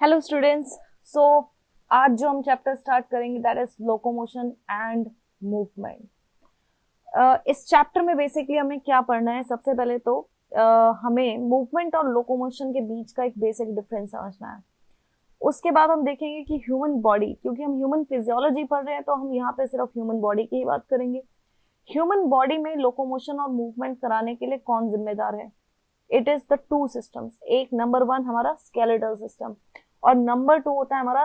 Hello students. सो आज जो हम चैप्टर स्टार्ट करेंगे that is locomotion and movement. इस चैप्टर में बेसिकली हमें क्या पढ़ना है, सबसे पहले तो हमें मूवमेंट और लोकोमोशन के बीच का एक बेसिक डिफरेंस समझना है। उसके बाद हम देखेंगे कि ह्यूमन बॉडी, क्योंकि हम ह्यूमन फिजियोलॉजी पढ़ रहे हैं तो हम यहाँ पे सिर्फ ह्यूमन बॉडी की ही बात करेंगे। ह्यूमन बॉडी में लोकोमोशन और मूवमेंट कराने के लिए कौन जिम्मेदार है? It is the two systems. एक नंबर वन हमारा स्केलेटल सिस्टम और नंबर टू होता है हमारा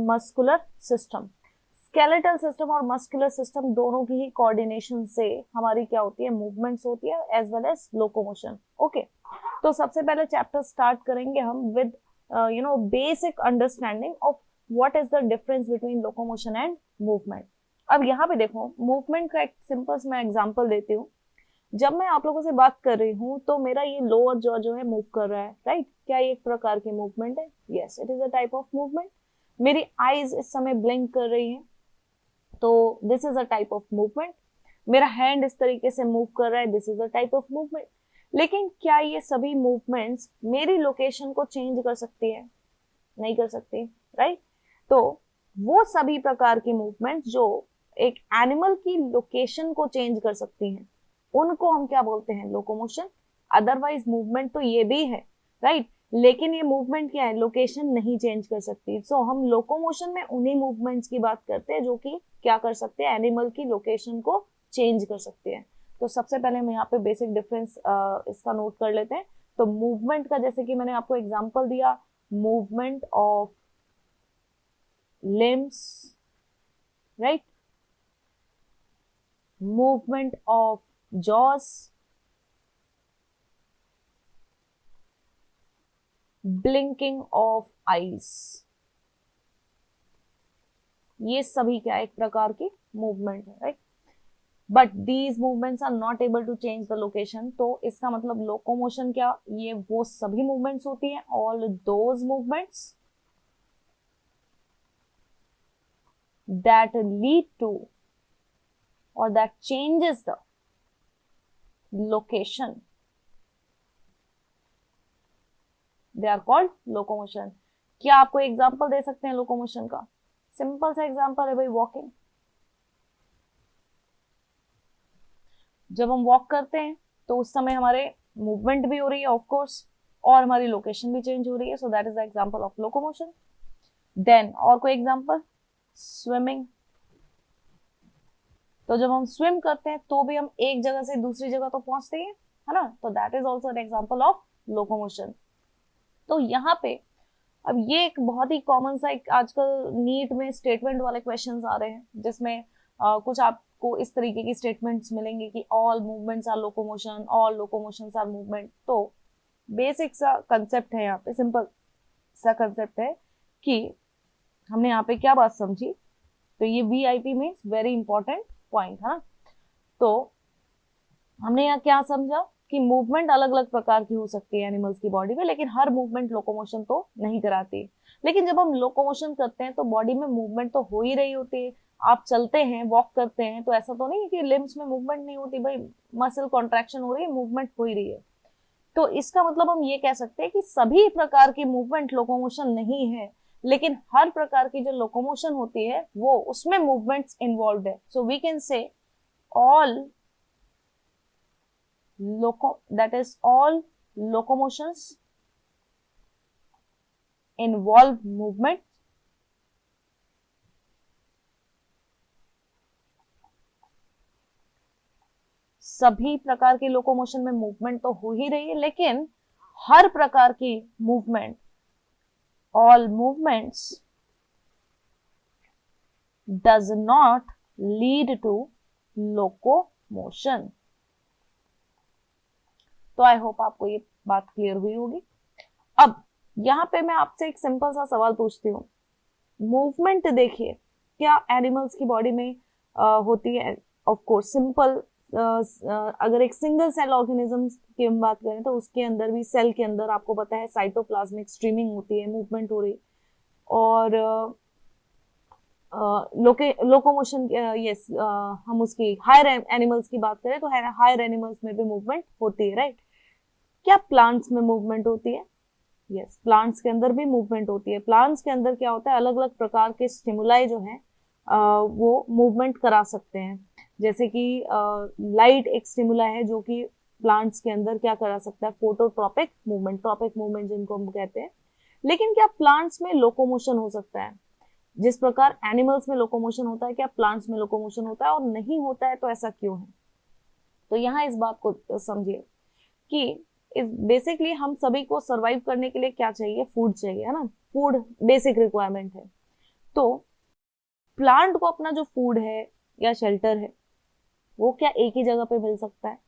मस्कुलर सिस्टम। स्केलेटल सिस्टम और मस्कुलर सिस्टम दोनों की ही कोऑर्डिनेशन से हमारी क्या होती है, मूवमेंट्स होती है as well as locomotion. Okay, तो सबसे पहले चैप्टर स्टार्ट करेंगे हम with basic understanding of what is the difference between locomotion and movement. अब यहाँ पे देखो, मूवमेंट का एक सिंपल मैं एग्जांपल देती हूँ। जब मैं आप लोगों से बात कर रही हूँ तो मेरा ये लोअर जॉ जो है मूव कर रहा है, राइट? क्या ये एक प्रकार की मूवमेंट है? Yes, it is a type of movement. मेरी आईज इस समय ब्लिंक कर रही हैं, तो this is a type of movement. मेरा हैंड इस तरीके से मूव कर रहा है, this is a type of movement. लेकिन क्या ये सभी मूवमेंट्स मेरी लोकेशन को चेंज कर सकती है? नहीं कर सकती, राइट? तो वो सभी प्रकार की मूवमेंट जो एक एनिमल की लोकेशन को चेंज कर सकती हैं उनको हम क्या बोलते हैं? लोकोमोशन। अदरवाइज मूवमेंट तो ये भी है, राइट? लेकिन ये मूवमेंट क्या है, लोकेशन नहीं चेंज कर सकती। सो हम लोकोमोशन में उन्हीं मूवमेंट्स की बात करते हैं जो कि क्या कर सकते हैं, एनिमल की लोकेशन को चेंज कर सकते हैं। तो सबसे पहले हम यहाँ पे बेसिक डिफरेंस इसका नोट कर लेते हैं। तो मूवमेंट का, जैसे कि मैंने आपको एग्जांपल दिया, movement of limbs, right? Movement of jaws, blinking of eyes. ये सभी क्या एक प्रकार की मूवमेंट है, right? But these movements are not able to change the location. तो इसका मतलब लोकोमोशन क्या, ये वो सभी मूवमेंट्स होती हैं, all those movements that lead to or that changes the location, they are called locomotion. क्या आपको एग्जांपल दे सकते हैं लोकोमोशन का? सिंपल सा एग्जांपल है भाई, वॉकिंग। जब हम वॉक करते हैं तो उस समय हमारे मूवमेंट भी हो रही है ऑफ कोर्स, और हमारी लोकेशन भी चेंज हो रही है। So that is the example of locomotion. Then और कोई एग्जांपल, स्विमिंग। तो जब हम स्विम करते हैं तो भी हम एक जगह से दूसरी जगह तो पहुंचते हैं, है ना? तो that is also an example of locomotion. तो यहाँ पे अब ये एक बहुत ही कॉमन सा एक आजकल नीट में स्टेटमेंट वाले क्वेश्चंस आ रहे हैं, जिसमें कुछ आपको इस तरीके की स्टेटमेंट्स मिलेंगे कि all movements are locomotion, all locomotions are movement. तो बेसिक सा कंसेप्ट है यहाँ पे, सिंपल सा कंसेप्ट है कि हमने यहाँ पे क्या बात समझी। तो ये VIP means very important point है ना। तो हमने यहाँ क्या समझा कि मूवमेंट अलग अलग प्रकार की हो सकती है एनिमल्स की बॉडी में, लेकिन हर मूवमेंट लोकोमोशन तो नहीं कराती। लेकिन जब हम लोकोमोशन करते हैं तो बॉडी में मूवमेंट तो हो ही रही होती है। आप चलते हैं, वॉक करते हैं, तो ऐसा तो नहीं है कि लिम्स में मूवमेंट नहीं होती भाई, मसल कॉन्ट्रैक्शन हो रही है, मूवमेंट हो ही रही है। तो इसका मतलब हम ये कह सकते हैं कि सभी प्रकार की मूवमेंट लोकोमोशन नहीं है, लेकिन हर प्रकार की जो लोकोमोशन होती है वो उसमें मूवमेंट्स इन्वॉल्व है। So we can say all that is all locomotions involve movement। सभी प्रकार की लोकोमोशन में मूवमेंट तो हो ही रही है, लेकिन हर प्रकार की movement, all movements does not lead to locomotion। तो आई होप आपको ये बात क्लियर हुई होगी। अब यहाँ पे मैं आपसे एक सिंपल सा सवाल पूछती हूँ। मूवमेंट देखिए क्या एनिमल्स की बॉडी में होती है? ऑफ कोर्स सिंपल, अगर एक सिंगल सेल ऑर्गेनिज्म की हम बात करें तो उसके अंदर भी, सेल के अंदर आपको पता है साइटोप्लाज्मिक स्ट्रीमिंग होती है, मूवमेंट हो रही। और लोकोमोशन, यस, हम उसकी हायर एनिमल्स की बात करें तो हायर एनिमल्स में भी मूवमेंट होती है, राइट? क्या प्लांट्स में मूवमेंट होती है? यस, प्लांट्स के अंदर भी मूवमेंट होती है। प्लांट्स के अंदर क्या होता है, अलग अलग प्रकार के स्टिमुलाई जो हैं वो मूवमेंट करा सकते हैं। जैसे कि लाइट एक स्टिमुला है जो कि प्लांट्स के अंदर क्या करा सकता है, फोटोट्रॉपिक मूवमेंट, ट्रॉपिक मूवमेंट जिनको हम कहते हैं। लेकिन क्या प्लांट्स में लोकोमोशन हो सकता है? जिस प्रकार एनिमल्स में लोकोमोशन होता है, क्या प्लांट्स में लोकोमोशन होता है? और नहीं होता है तो ऐसा क्यों है? तो यहाँ इस बात को समझिए कि बेसिकली हम सभी को सरवाइव करने के लिए क्या चाहिए, फूड चाहिए, है ना। फूड बेसिक रिक्वायरमेंट है। तो प्लांट को अपना जो फूड है या शेल्टर है वो क्या एक ही जगह पे मिल सकता है?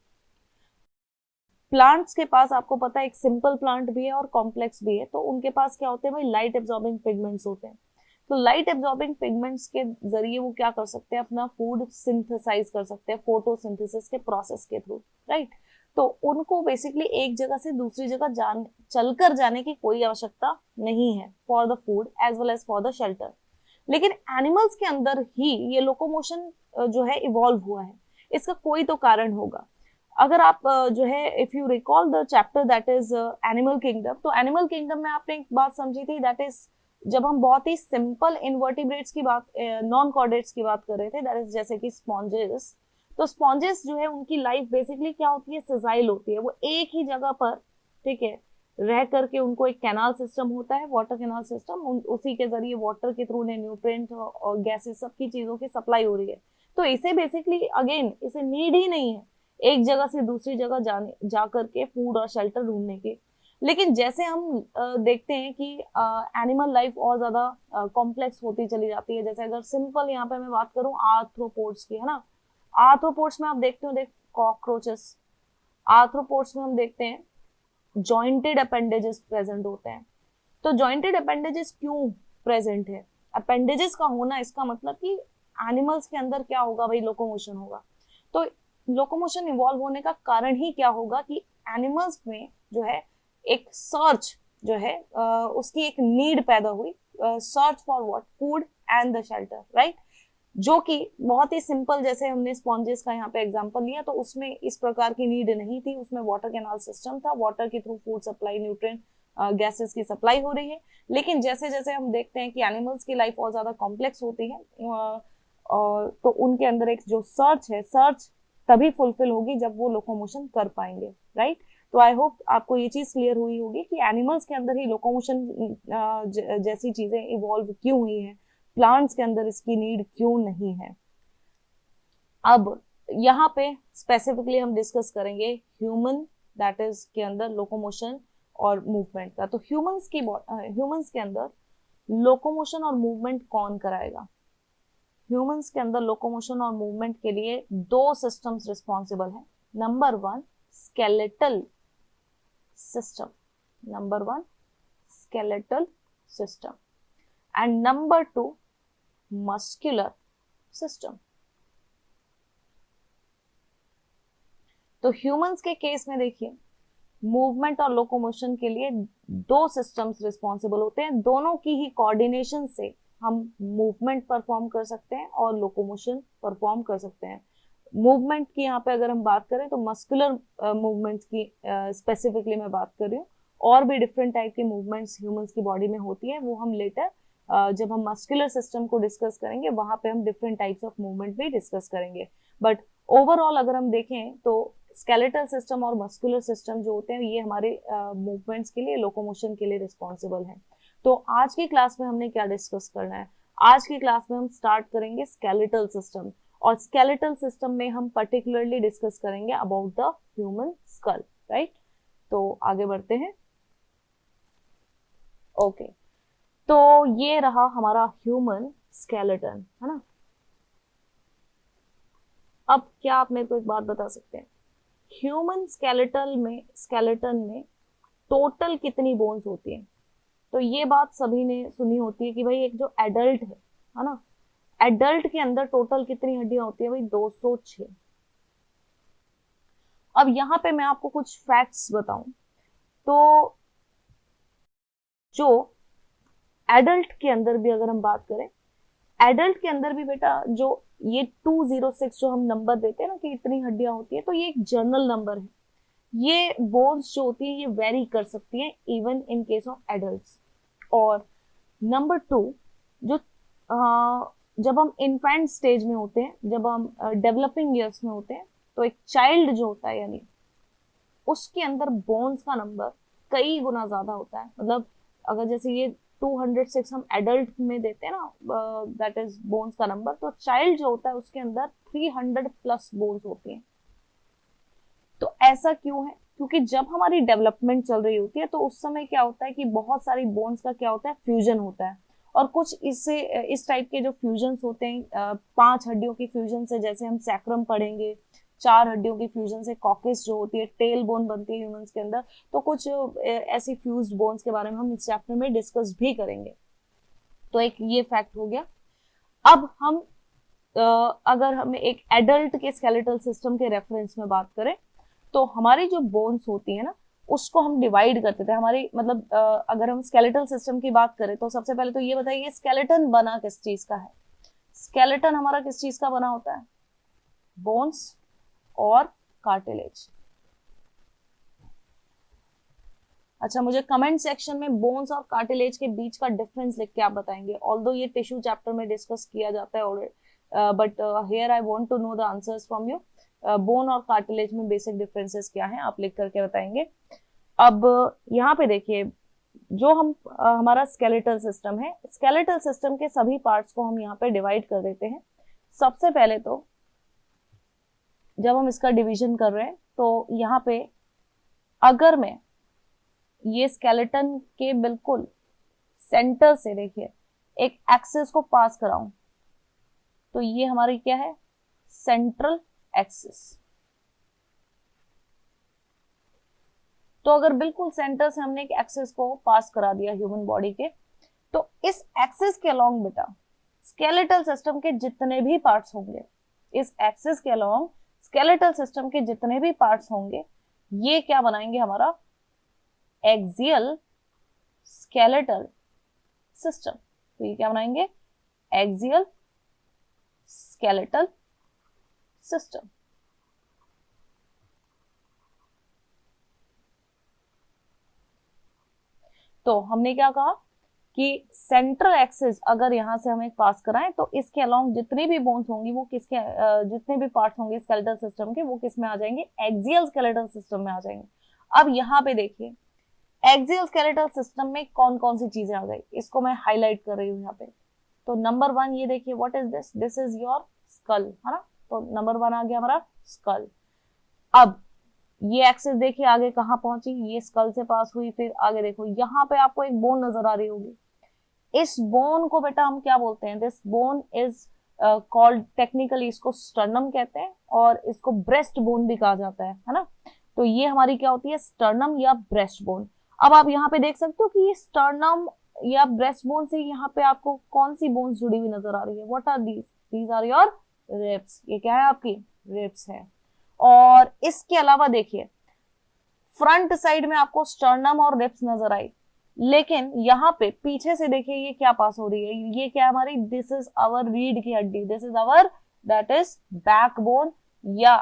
प्लांट्स के पास आपको पता है एक सिंपल प्लांट भी है और कॉम्प्लेक्स भी है। तो उनके पास क्या होते हैं भाई, लाइट एब्जॉर्बिंग पिगमेंट्स होते हैं। तो लाइट एब्जॉर्बिंग पिगमेंट्स के जरिए वो क्या कर सकते हैं, अपना फूड सिंथेसाइज कर सकते हैं फोटोसिंथेसिस के प्रोसेस के थ्रू, राइट। तो उनको बेसिकली एक जगह से दूसरी जगह चलकर जाने की कोई आवश्यकता नहीं है for the food as well as for the shelter. लेकिन एनिमल्स के अंदर ही ये लोकोमोशन जो है इवॉल्व हुआ है। इसका कोई तो कारण होगा। अगर आप जो है if you recall the chapter that is animal kingdom, तो एनिमल किंगडम में आपने एक बात समझी थी, दैट इज जब हम बहुत ही सिंपल इनवर्टिब्रेट्स की बात, नॉन कॉर्डेट्स की बात कर रहे थे, दैट इज जैसे कि स्पॉन्जेस। तो स्पॉन्जेस जो है उनकी लाइफ बेसिकली क्या होती है, सिजाइल होती है। वो एक ही जगह पर, ठीक है, रह करके उनको एक कैनाल सिस्टम होता है, वाटर कैनाल सिस्टम, उसी के जरिए वाटर के थ्रू उन्हें न्यूट्रिएंट और गैसेस सबकी चीजों की सप्लाई हो रही है। तो इसे बेसिकली अगेन इसे नीड ही नहीं है एक जगह से दूसरी जगह जाने जा करके फूड और शेल्टर ढूंढने की। लेकिन जैसे हम देखते हैं कि एनिमल लाइफ और ज्यादा कॉम्प्लेक्स होती चली जाती है। जैसे अगर सिंपल यहाँ पे मैं बात करूं आर्थ्रोपोड्स की, है ना। आर्थ्रोपोड्स में आप देखते हो, देख कॉकरोचेस, आर्थ्रोपोड्स में हम देखते हैं जॉइंटेड अपेंडेजेस प्रेजेंट होते हैं। तो जॉइंटेड अपेंडेजेस क्यों प्रेजेंट है? अपेंडेजेस का होना इसका मतलब कि एनिमल्स के अंदर क्या होगा भाई, लोकोमोशन होगा। तो लोकोमोशन इवॉल्व होने का कारण ही क्या होगा कि एनिमल्स में जो है एक सर्च जो है उसकी एक नीड पैदा हुई, search for what, food and the shelter, right. जो कि बहुत ही सिंपल, जैसे हमने स्पॉन्जेस का यहाँ पे एग्जांपल लिया, तो उसमें इस प्रकार की नीड नहीं थी। उसमें वाटर कैनाल सिस्टम था, वाटर के through food supply, nutrient gases की सप्लाई हो रही है। लेकिन जैसे जैसे हम देखते हैं कि एनिमल्स की लाइफ और ज्यादा कॉम्प्लेक्स होती है, और तो उनके अंदर एक जो सर्च है, सर्च तभी फुलफिल होगी जब वो लोकोमोशन कर पाएंगे, राइट। तो आई होप आपको ये चीज क्लियर हुई होगी कि एनिमल्स के अंदर ही लोकोमोशन जैसी चीजें इवॉल्व क्यों हुई है, प्लांट्स के अंदर इसकी नीड क्यों नहीं है। अब यहाँ पे स्पेसिफिकली हम डिस्कस करेंगे ह्यूमन, दैट इज के अंदर लोकोमोशन और मूवमेंट का। तो ह्यूमंस के अंदर लोकोमोशन और मूवमेंट कौन कराएगा? ह्यूमंस के अंदर लोकोमोशन और मूवमेंट के लिए दो सिस्टम्स रिस्पॉन्सिबल हैं। Number one, skeletal system, number one skeletal system, and number two muscular system. तो ह्यूमंस के केस में देखिए, मूवमेंट और लोकोमोशन के लिए दो सिस्टम्स रिस्पॉन्सिबल होते हैं। दोनों की ही कोऑर्डिनेशन से हम मूवमेंट परफॉर्म कर सकते हैं और लोकोमोशन परफॉर्म कर सकते हैं। मूवमेंट की यहाँ पे अगर हम बात करें तो मस्कुलर मूवमेंट्स की स्पेसिफिकली मैं बात कर रही हूँ। और भी डिफरेंट टाइप की मूवमेंट्स ह्यूमंस की बॉडी में होती है, वो हम लेटर जब हम मस्कुलर सिस्टम को डिस्कस करेंगे वहां पे हम डिफरेंट टाइप्स ऑफ मूवमेंट भी डिस्कस करेंगे। बट ओवरऑल अगर हम देखें तो स्केलेटल सिस्टम और मस्कुलर सिस्टम जो होते हैं ये हमारे मूवमेंट्स के लिए, लोकोमोशन के लिए रिस्पॉन्सिबल हैं। तो आज की क्लास में हमने क्या डिस्कस करना है? आज की क्लास में हम स्टार्ट करेंगे स्केलेटल सिस्टम, और स्केलेटल सिस्टम में हम पर्टिकुलरली डिस्कस करेंगे about the human school, right. तो आगे बढ़ते हैं। ओके, तो ये रहा हमारा ह्यूमन स्केलेटन, है ना। अब क्या आप मेरे को एक बात बता सकते हैं, ह्यूमन स्केलेटन में टोटल कितनी बोन्स होती हैं? तो ये बात सभी ने सुनी होती है कि भाई एक जो एडल्ट है ना, एडल्ट के अंदर टोटल कितनी हड्डियां होती है भाई? 206। अब यहाँ पे मैं आपको कुछ फैक्ट्स बताऊं तो जो एडल्ट के अंदर भी अगर हम बात करें, एडल्ट के अंदर भी बेटा जो ये 206 जो हम नंबर देते हैं ना कि इतनी हड्डियां होती है, तो ये एक जनरल नंबर है। ये बोन्स जो होती है ये वेरी कर सकती हैं even in case of adults. और नंबर 2, जो जब हम इन्फेंट स्टेज में होते हैं, जब हम डेवलपिंग ईयर्स में होते हैं, तो एक चाइल्ड जो होता है यानी उसके अंदर बोन्स का नंबर कई गुना ज्यादा होता है। मतलब अगर जैसे ये 206 हम एडल्ट में देते हैं ना, दैट इज बोन्स का नंबर, तो चाइल्ड जो होता है उसके अंदर 300 प्लस बोन्स होती हैं। तो ऐसा क्यों है? क्योंकि जब हमारी डेवलपमेंट चल रही होती है तो उस समय क्या होता है कि बहुत सारी बोन्स का क्या होता है, फ्यूजन होता है। और कुछ इससे इस टाइप के जो फ्यूजन्स होते हैं, 5 हड्डियों की फ्यूजन से, जैसे हम सैक्रम पढ़ेंगे, 4 हड्डियों की फ्यूजन से कॉकस जो होती है, टेल बोन बनती है ह्यूमंस के अंदर। तो कुछ ऐसी फ्यूज्ड बोन्स के बारे में हम इस चैप्टर में डिस्कस भी करेंगे। तो एक ये फैक्ट हो गया। अब हम अगर हम एक एडल्ट के स्केलेटल सिस्टम के रेफरेंस में बात करें, तो हमारी जो बोन्स होती है ना, उसको हम डिवाइड करते थे। हमारी मतलब अगर हम स्केलेटल सिस्टम की बात करें तो सबसे पहले तो ये बताइए स्केलेटन बना किस चीज का है? स्केलेटन हमारा किस चीज का बना होता है? बोन्स और कार्टिलेज। अच्छा, मुझे कमेंट सेक्शन में बोन्स और कार्टिलेज के बीच का डिफरेंस लिख के आप बताएंगे। ऑल्दो ये टिश्यू चैप्टर में डिस्कस किया जाता है already, but here I want to know the answers from you. Bone और कार्टिलेज में बेसिक डिफरेंसेस क्या हैं, आप लिख करके बताएंगे। अब यहाँ पे देखिए, जो हम हमारा स्केलेटल सिस्टम है, स्केलेटल सिस्टम के सभी पार्ट्स को हम यहाँ पे डिवाइड कर देते हैं। सबसे पहले तो जब हम इसका डिवीजन कर रहे हैं तो यहाँ पे अगर मैं ये स्केलेटन के बिल्कुल सेंटर से देखिए एक एक्सिस को पास कराऊं, तो ये हमारी क्या है? Central axis. तो अगर बिल्कुल सेंटर से हमने एक एक्सिस को पास करा दिया ह्यूमन बॉडी के, तो इस एक्सिस के अलोंग बेटा स्केलेटल सिस्टम के जितने भी पार्ट्स होंगे, इस एक्सिस के अलोंग स्केलेटल सिस्टम के जितने भी पार्ट्स होंगे, ये क्या बनाएंगे? हमारा एक्सियल स्केलेटल सिस्टम। तो ये क्या बनाएंगे? Axial skeletal system. तो हमने क्या कहा कि सेंट्रल एक्सिस अगर यहां से हम एक पास कराएं तो इसके अलोंग जितनी भी बोन्स होंगी वो किसके, जितने भी पार्ट्स होंगे स्केलेटल सिस्टम के, वो किस में आ जाएंगे? एक्सियल स्केलेटल सिस्टम में आ जाएंगे। अब यहाँ पे देखिए एक्सियल स्केलेटल सिस्टम में कौन कौन सी चीजें आ गई, इसको मैं हाईलाइट कर रही हूँ यहाँ पे। तो नंबर 1 ये देखिए, what is this? This is your skull, है ना? तो नंबर 1 आ गया हमारा स्कल। अब ये एक्सिस देखिए आगे कहाँ पहुंची, ये स्कल से पास हुई, फिर आगे देखो यहाँ पे आपको एक बोन नजर आ रही होगी। इस बोन को बेटा हम क्या बोलते हैं? This bone is called, technically इसको स्टर्नम कहते हैं, और इसको ब्रेस्ट बोन भी कहा जाता है ना? तो ये हमारी क्या होती है? स्टर्नम या ब्रेस्ट बोन। अब आप यहाँ पे देख सकते हो कि ये स्टर्नम या ब्रेस्ट बोन से यहाँ पे आपको कौन सी बोन्स जुड़ी हुई नजर आ रही है? What are these? These are your ribs. ये क्या है? आपकी रिब्स है। और इसके अलावा देखिए फ्रंट साइड में आपको स्टर्नम और रिब्स नजर आई, लेकिन यहाँ पे पीछे से देखिए ये क्या पास हो रही है? ये क्या हमारी? दिस इज आवर रीढ़ की हड्डी, this is our, that is backbone या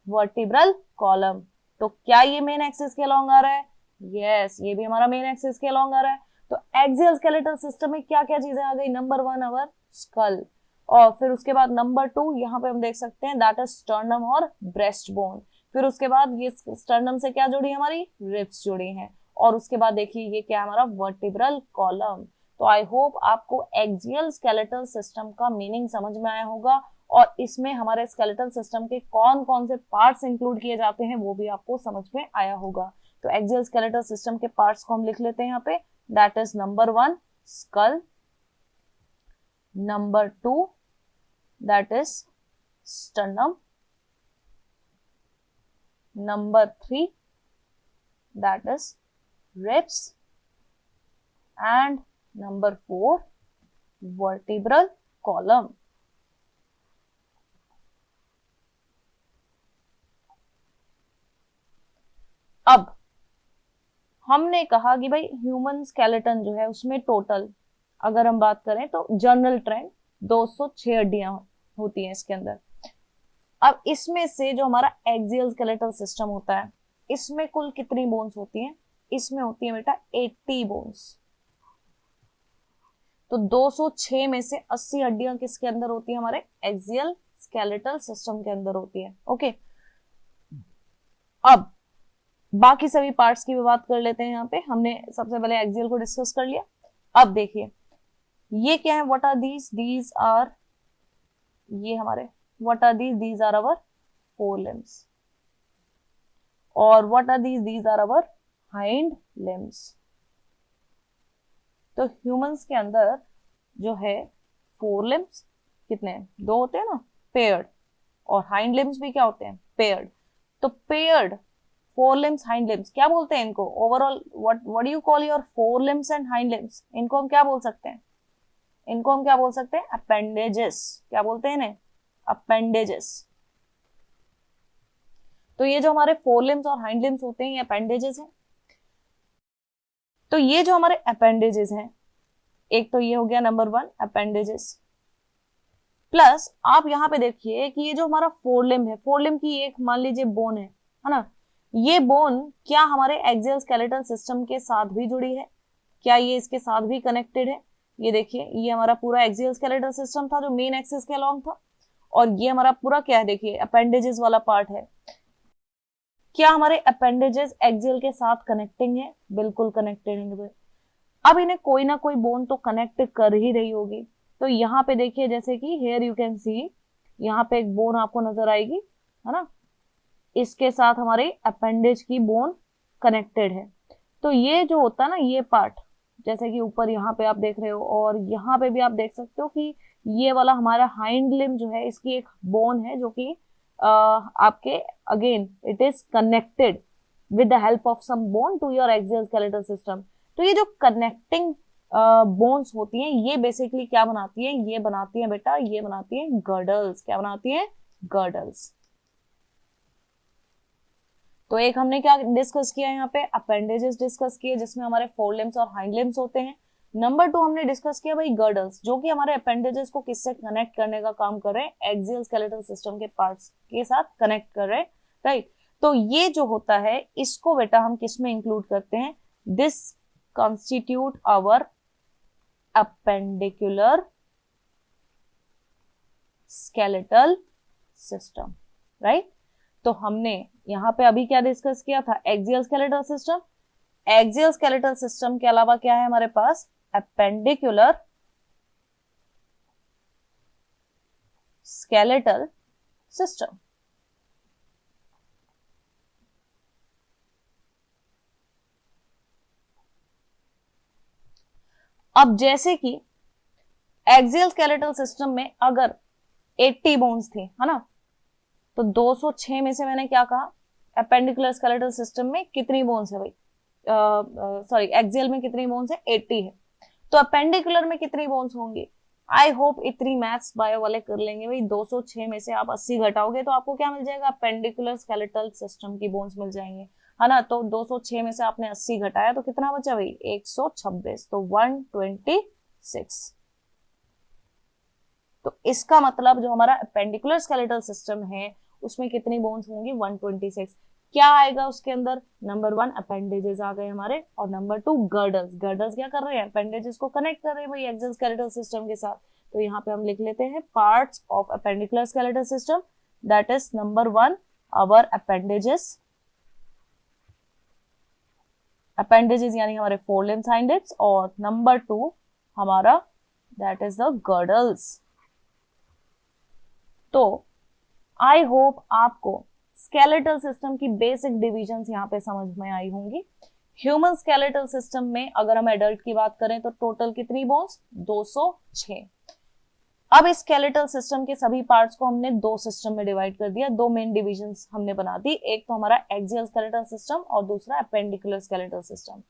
वर्टिब्रल कॉलम। तो क्या ये मेन एक्सिस के अलोंग आ रहा है? यस, ये भी हमारा मेन एक्सिस के अलोंग आ रहा है। तो एक्सियल स्केलेटल सिस्टम में क्या क्या चीजें आ गई? नंबर 1 आवर स्कल, और फिर उसके बाद नंबर 2 यहाँ पे हम देख सकते हैं दैट इज स्टर्नम और ब्रेस्ट बोन। फिर उसके बाद ये स्टर्नम से क्या जुड़ी? हमारी रिब्स जुड़ी हैं। और उसके बाद देखिए ये क्या है? हमारा वर्टिब्रल कॉलम। तो आई होप आपको एक्सियल स्केलेटल सिस्टम का मीनिंग समझ में आया होगा, और इसमें हमारे स्केलेटल सिस्टम के कौन कौन से पार्ट्स इंक्लूड किए जाते हैं वो भी आपको समझ में आया होगा। तो एक्सियल स्केलेटल सिस्टम के पार्ट्स को हम लिख लेते हैं यहाँ पे, that is number 1 skull, number 2 that is sternum, number 3 that is ribs, and number 4 vertebral column. अब हमने कहा कि भाई ह्यूमन स्केलेटन जो है उसमें टोटल अगर हम बात करें तो जनरल ट्रेंड 206 हड्डियां होती हैं इसके अंदर। अब इसमें से जो हमारा एक्सियल स्केलेटल सिस्टम होता है इसमें कुल कितनी बोन्स होती हैं? इसमें होती है बेटा 80 बोन्स। तो 206 में से 80 हड्डियां किसके अंदर होती है? हमारे एक्सियल स्केलेटल सिस्टम के अंदर होती है। ओके, अब बाकी सभी पार्ट्स की भी बात कर लेते हैं। यहाँ पे हमने सबसे पहले एक्सियल को डिस्कस कर लिया। अब देखिए ये क्या है, what are these? These are, ये हमारे what are these? These are our fore limbs. और what are these? These are our hind limbs. तो ह्यूमंस के अंदर जो है फोर लिम्स कितने हैं? दो होते हैं ना, पेयर्ड। और हाइंड लिम्स भी क्या होते हैं? पेयर्ड। तो paired four limbs, hind limbs, क्या बोलते हैं इनको? Overall what do you call your four limbs and hind limbs? इनको हम क्या बोल सकते हैं? इनको हम क्या बोल सकते हैं? अपेंडेजेस। क्या बोलते हैं इन्हें? अपेंडेजेस। तो ये जो हमारे फोर लिम्स और हाइंड लिम्स होते हैं ये अपेंडेजेस हैं। तो ये जो हमारे अपेंडेजेस हैं, एक तो ये हो गया नंबर 1 अपेंडेजेस। प्लस आप यहाँ पे देखिए कि ये जो हमारा फोर लिम्ब है, फोर लिम्ब की एक मान लीजिए बोन है ना, ये बोन क्या हमारे एक्सियल स्केलेटल सिस्टम के साथ भी जुड़ी है? क्या ये इसके साथ भी कनेक्टेड है? ये देखिए ये हमारा पूरा एक्सियल स्केलेटल सिस्टम था जो मेन एक्सिस के अलोंग था, और ये हमारा पूरा क्या है? देखिए अपेंडेजेस वाला पार्ट है। क्या हमारे अपेंडेजेस एक्सियल के साथ कनेक्टिंग है? बिल्कुल कनेक्टेड है। अब इन्हें कोई ना कोई बोन तो कनेक्ट कर ही रही होगी। तो यहाँ पे देखिए जैसे कि हेयर यू कैन सी, यहाँ पे एक बोन आपको नजर आएगी, है ना, इसके साथ हमारे अपेंडेज की बोन कनेक्टेड है। तो ये जो होता है ना ये पार्ट, जैसे कि ऊपर यहाँ पे आप देख रहे हो और यहाँ पे भी आप देख सकते हो कि ये वाला हमारा हाइंड लिम्ब जो है इसकी एक बोन है जो कि आपके again it is connected with the help of some bone to your axial skeletal system. तो ये जो कनेक्टिंग बोन्स होती हैं ये बेसिकली क्या बनाती है? ये बनाती है बेटा, ये बनाती है गर्डल्स। क्या बनाती है? गर्डल्स। तो एक हमने क्या डिस्कस किया यहाँ पे? अपेंडेजेस डिस्कस किए जिसमें हमारे फोर लिम्स और हाइंड लिम्स होते हैं। नंबर 2 हमने डिस्कस किया भाई गर्डल्स, जो कि हमारे अपेंडेजेस को किससे कनेक्ट करने का काम कर रहे हैं? एक्सियल स्केलेटल सिस्टम के पार्ट्स के साथ कनेक्ट कर रहे हैं, राइट। तो ये जो होता है इसको बेटा हम किस में इंक्लूड करते हैं? This constitute our appendicular skeletal system, right. तो हमने यहाँ पे अभी क्या डिस्कस किया था? Axial skeletal system. Axial skeletal system के अलावा क्या है हमारे पास? Appendicular skeletal system. अब जैसे कि एक्सियल स्केलेटल सिस्टम में अगर 80 बोन्स थी, है ना, तो 206 में से मैंने क्या कहा? अपेंडिकुलर स्केलेटल सिस्टम में कितनी बोन्स है भाई? सॉरी एक्सियल में कितनी बोन्स है? 80 है। तो अपेंडिकुलर में कितनी बोन्स होंगी? आई होप इतनी मैथ्स बायो वाले कर लेंगे भाई। 206 में से आप 80 घटाओगे तो आपको क्या मिल जाएगा? अपेंडिकुलर स्केलेटल सिस्टम की बोन्स मिल जाएंगे, है ना। तो 206 में से आपने 80 घटाया तो कितना बचा भाई? 126, तो 126। तो इसका मतलब जो हमारा अपेंडिकुलर स्केलेटल सिस्टम है उसमें कितनी बोन्स होंगी? 126। क्या आएगा उसके अंदर? नंबर 1 अपेंडेजेस आ गए हमारे, और नंबर 2 गर्डल्स। गर्डल्स क्या कर रहे हैं? अपेंडेजेस को कनेक्ट कर रहे हैं भाई एक्सियल स्केलेटल सिस्टम के साथ। तो यहाँ पे हम लिख लेते हैं parts of appendicular skeletal system, that is number 1 our appendages. Appendages यानी हमारे फोर लिम्स, हाइंड लिम्स, और नंबर 2 हमारा दैट इज द गर्डल्स। तो आई होप आपको स्केलेटल सिस्टम की बेसिक डिविजन्स यहाँ पे समझ में आई होंगी। ह्यूमन स्केलेटल सिस्टम में अगर हम एडल्ट की बात करें तो टोटल कितनी बोन्स? 206। अब इस स्केलेटल सिस्टम के सभी पार्ट्स को हमने दो सिस्टम में डिवाइड कर दिया, दो मेन डिविजन्स हमने बना दी। एक तो हमारा एक्सियल स्केलेटल सिस्टम और दूसरा appendicular skeletal system.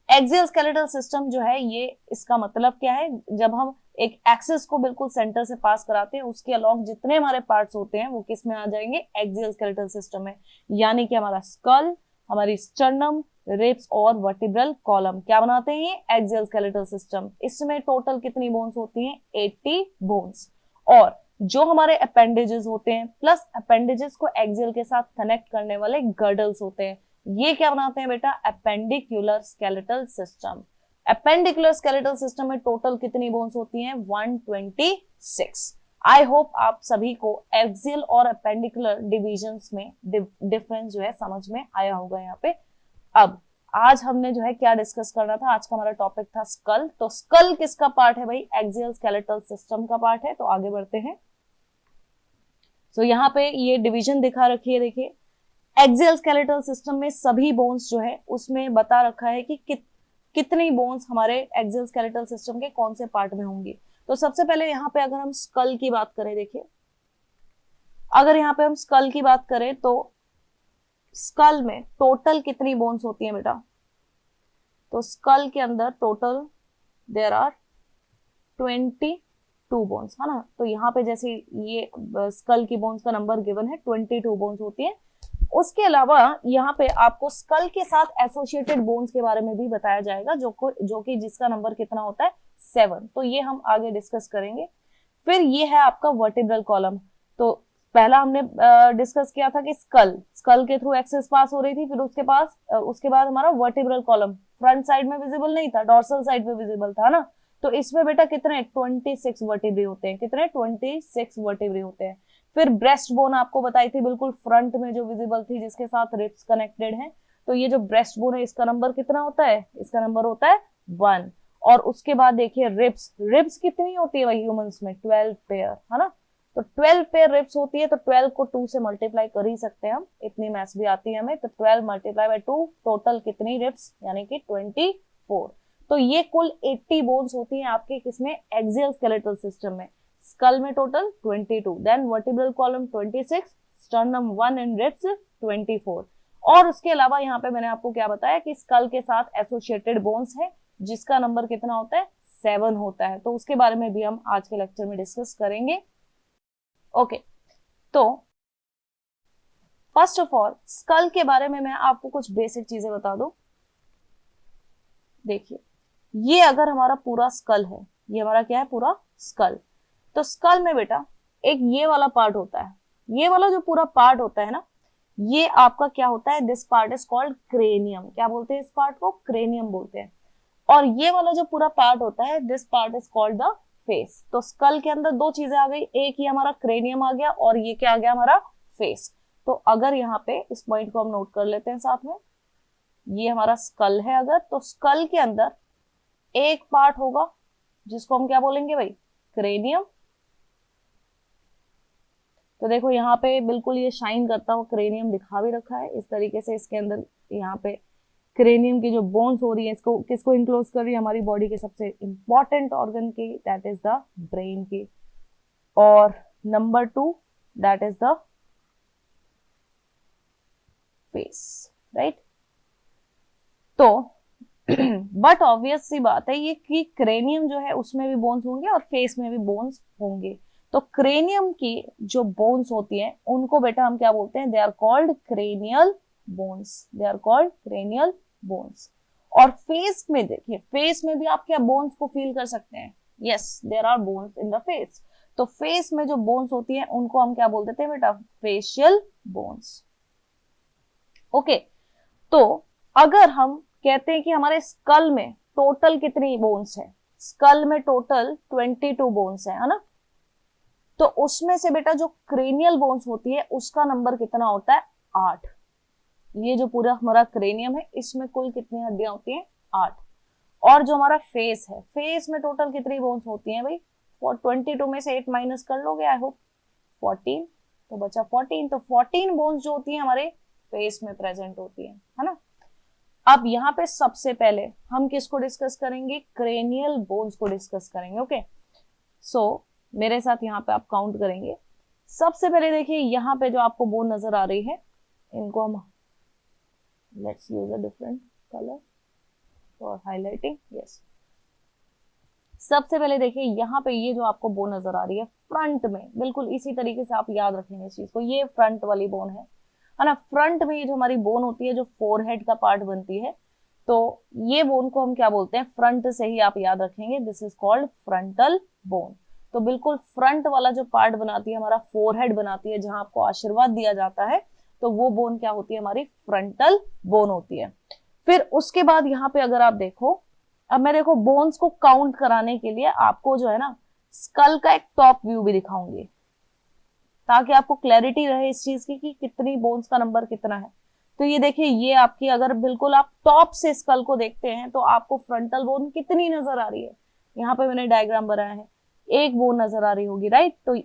Axial skeletal system जो है ये, इसका मतलब क्या है? जब हम एक एक्सिस को बिल्कुल सेंटर से पास कराते हैं उसके अलोंग जितने हमारे पार्ट्स होते हैं वो किस में आ जाएंगे? एक्सियल स्केलेटल सिस्टम में। यानी कि हमारा स्कल, हमारी स्टर्नम, रिब्स और वर्टिब्रल कॉलम क्या बनाते हैं? ये एक्सियल स्केलेटल सिस्टम। इसमें टोटल कितनी बोन्स होती हैं? 80 बोन्स। और जो हमारे अपेंडेजेस होते हैं प्लस अपेंडेजेस को एक्सियल के साथ कनेक्ट करने वाले गर्डल्स होते हैं, ये क्या बनाते हैं बेटा, appendicular skeletal system. Appendicular skeletal system में टोटल कितनी बोन्स होती हैं, 126। आई होप आप सभी को एक्सियल और एपेंडिकुलर डिविजन्स में डिफरेंस जो है समझ में आया होगा यहाँ पे। अब आज हमने जो है क्या डिस्कस करना था, आज का हमारा टॉपिक था स्कल। तो स्कल किसका पार्ट है भाई, एक्सियल स्केलेटल सिस्टम का पार्ट है। तो आगे बढ़ते हैं। तो यहाँ पे ये डिवीजन दिखा रखी है, देखिए एक्सियल स्केलेटल सिस्टम में सभी बोन्स जो है उसमें बता रखा है कि कितनी बोन्स हमारे एक्सियल स्केलेटल सिस्टम के कौन से पार्ट में होंगी। तो सबसे पहले यहाँ पे अगर हम स्कल की बात करें, देखिए अगर यहाँ पे हम स्कल की बात करें तो स्कल में टोटल कितनी बोन्स होती हैं बेटा, तो स्कल के अंदर टोटल देयर आर 22 बोन्स, है ना। तो यहाँ पे जैसे ये स्कल की बोन्स का नंबर गिवन है 22 बोन्स होती है। उसके अलावा यहाँ पे आपको स्कल के साथ एसोसिएटेड बोन्स के बारे में भी बताया जाएगा, जो कि जिसका नंबर कितना होता है 7। तो ये हम आगे डिस्कस करेंगे। फिर ये है आपका वर्टिब्रल कॉलम। तो पहला हमने डिस्कस किया था कि स्कल के थ्रू एक्सेस पास हो रही थी, फिर उसके बाद हमारा वर्टिब्रल कॉलम फ्रंट साइड में विजिबल नहीं था, डॉर्सल साइड में विजिबल था ना। तो इसमें बेटा कितने 26 वर्टिब्रे होते हैं, कितने 26 वर्टिब्रे होते हैं। फिर ब्रेस्ट बोन आपको बताई थी बिल्कुल फ्रंट में जो विजिबल थी, जिसके साथ रिब्स कनेक्टेड है। तो ये जो ब्रेस्ट बोन है इसका नंबर कितना होता है, इसका नंबर होता है 1। और उसके बाद देखिए रिब्स कितनी होती है भाई ह्यूमंस में, 12 पेयर, है ना। तो 12 पेयर रिब्स होती है, तो 12 को 2 से मल्टीप्लाई कर ही सकते हैं हम, इतनी मैथ्स भी आती है हमें। तो 12 मल्टीप्लाई बाय 2, टोटल कितनी रिब्स, यानी कि 24। तो ये कुल 80 बोन्स होती हैं आपके किसमें, एक्सियल स्केलेटल सिस्टम में। स्कल में total 22, then vertebral column 26, sternum 1 and ribs 24। और उसके अलावा यहाँ पे मैंने आपको क्या बताया कि स्कल के साथ एसोसिएटेड बोन्स है, जिसका नंबर कितना होता है 7 होता है। तो उसके बारे में भी हम आज के लेक्चर में डिस्कस करेंगे। ओके, तो फर्स्ट ऑफ ऑल स्कल के बारे में मैं आपको कुछ बेसिक चीजें बता दूं। देखिए ये अगर हमारा पूरा स्कल है, ये हमारा क्या है, पूरा स्कल। तो स्कल में बेटा एक ये वाला पार्ट होता है, ये वाला जो पूरा पार्ट होता है ना, ये आपका क्या होता है, this part is called cranium. क्या बोलते हैं इस पार्ट को, क्रेनियम बोलते हैं। और ये वाला जो पूरा पार्ट होता है, this part is called the face. तो स्कल के अंदर दो चीजें आ गई, एक ही हमारा क्रेनियम आ गया और ये क्या आ गया, हमारा फेस। तो अगर यहाँ पे इस पॉइंट को हम नोट कर लेते हैं साथ में, ये हमारा स्कल है अगर, तो स्कल के अंदर एक पार्ट होगा जिसको हम क्या बोलेंगे भाई, क्रेनियम। तो देखो यहाँ पे बिल्कुल ये शाइन करता हुआ क्रेनियम दिखा भी रखा है इस तरीके से। इसके अंदर यहाँ पे क्रेनियम की जो बोन्स हो रही है, इसको किसको इंक्लोज कर रही है, हमारी बॉडी के सबसे इंपॉर्टेंट ऑर्गन की, दैट इज द ब्रेन की। और number 2 that is the face, right. तो बट ऑब्वियस सी बात है ये कि क्रेनियम जो है उसमें भी बोन्स होंगे और फेस में भी बोन्स होंगे। तो क्रेनियम की जो बोन्स होती हैं उनको बेटा हम क्या बोलते हैं, they are called cranial bones, they are called cranial bones. और फेस में देखिए, फेस में भी आप क्या बोन्स को फील कर सकते हैं, yes there are bones in the face. तो फेस में जो बोन्स होती हैं उनको हम क्या बोल देते हैं बेटा, फेशियल बोन्स। ओके, तो अगर हम कहते हैं कि हमारे स्कल में टोटल कितनी बोन्स है, स्कल में टोटल 22 बोन्स है ना। तो उसमें से बेटा जो क्रेनियल बोन्स होती है उसका नंबर कितना होता है, 8। ये जो पूरा हमारा क्रेनियम है इसमें कुल कितनी हड्डियां होती हैं, 8। और जो हमारा फेस है, फेस में टोटल कितनी बोन्स होती हैं भाई, 22 में से 8 माइनस कर लोगे आई होप, 14, तो बचा 14। तो 14 बोन्स जो होती हैं हमारे फेस में प्रेजेंट होती है ना। अब यहाँ पे सबसे पहले हम किसको डिस्कस करेंगे, क्रेनियल बोन्स को डिस्कस करेंगे। ओके, सो मेरे साथ यहाँ पे आप काउंट करेंगे। सबसे पहले देखिए यहाँ पे जो आपको बोन नजर आ रही है, इनको हम let's use a different colour for highlighting, yes. सबसे पहले देखिए यहाँ पे ये जो आपको बोन नजर आ रही है फ्रंट में, बिल्कुल इसी तरीके से आप याद रखेंगे इस चीज को, ये फ्रंट वाली बोन है ना। फ्रंट में ये जो हमारी बोन होती है, जो फोरहेड का पार्ट बनती है, तो ये बोन को हम क्या बोलते हैं, फ्रंट से ही आप याद रखेंगे, this is called frontal bone. तो बिल्कुल फ्रंट वाला जो पार्ट बनाती है हमारा फोरहेड बनाती है, जहां आपको आशीर्वाद दिया जाता है, तो वो बोन क्या होती है, हमारी फ्रंटल बोन होती है। फिर उसके बाद यहाँ पे अगर आप देखो, अब मैं देखो बोन्स को काउंट कराने के लिए आपको जो है ना स्कल का एक टॉप व्यू भी दिखाऊंगी, ताकि आपको क्लैरिटी रहे इस चीज की कि कितनी बोन्स का नंबर कितना है। तो ये देखिए, ये आपकी अगर बिल्कुल आप टॉप से स्कल को देखते हैं तो आपको फ्रंटल बोन कितनी नजर आ रही है, यहाँ पे मैंने डायग्राम बनाया है, एक बोन नजर आ रही होगी, राइट। तो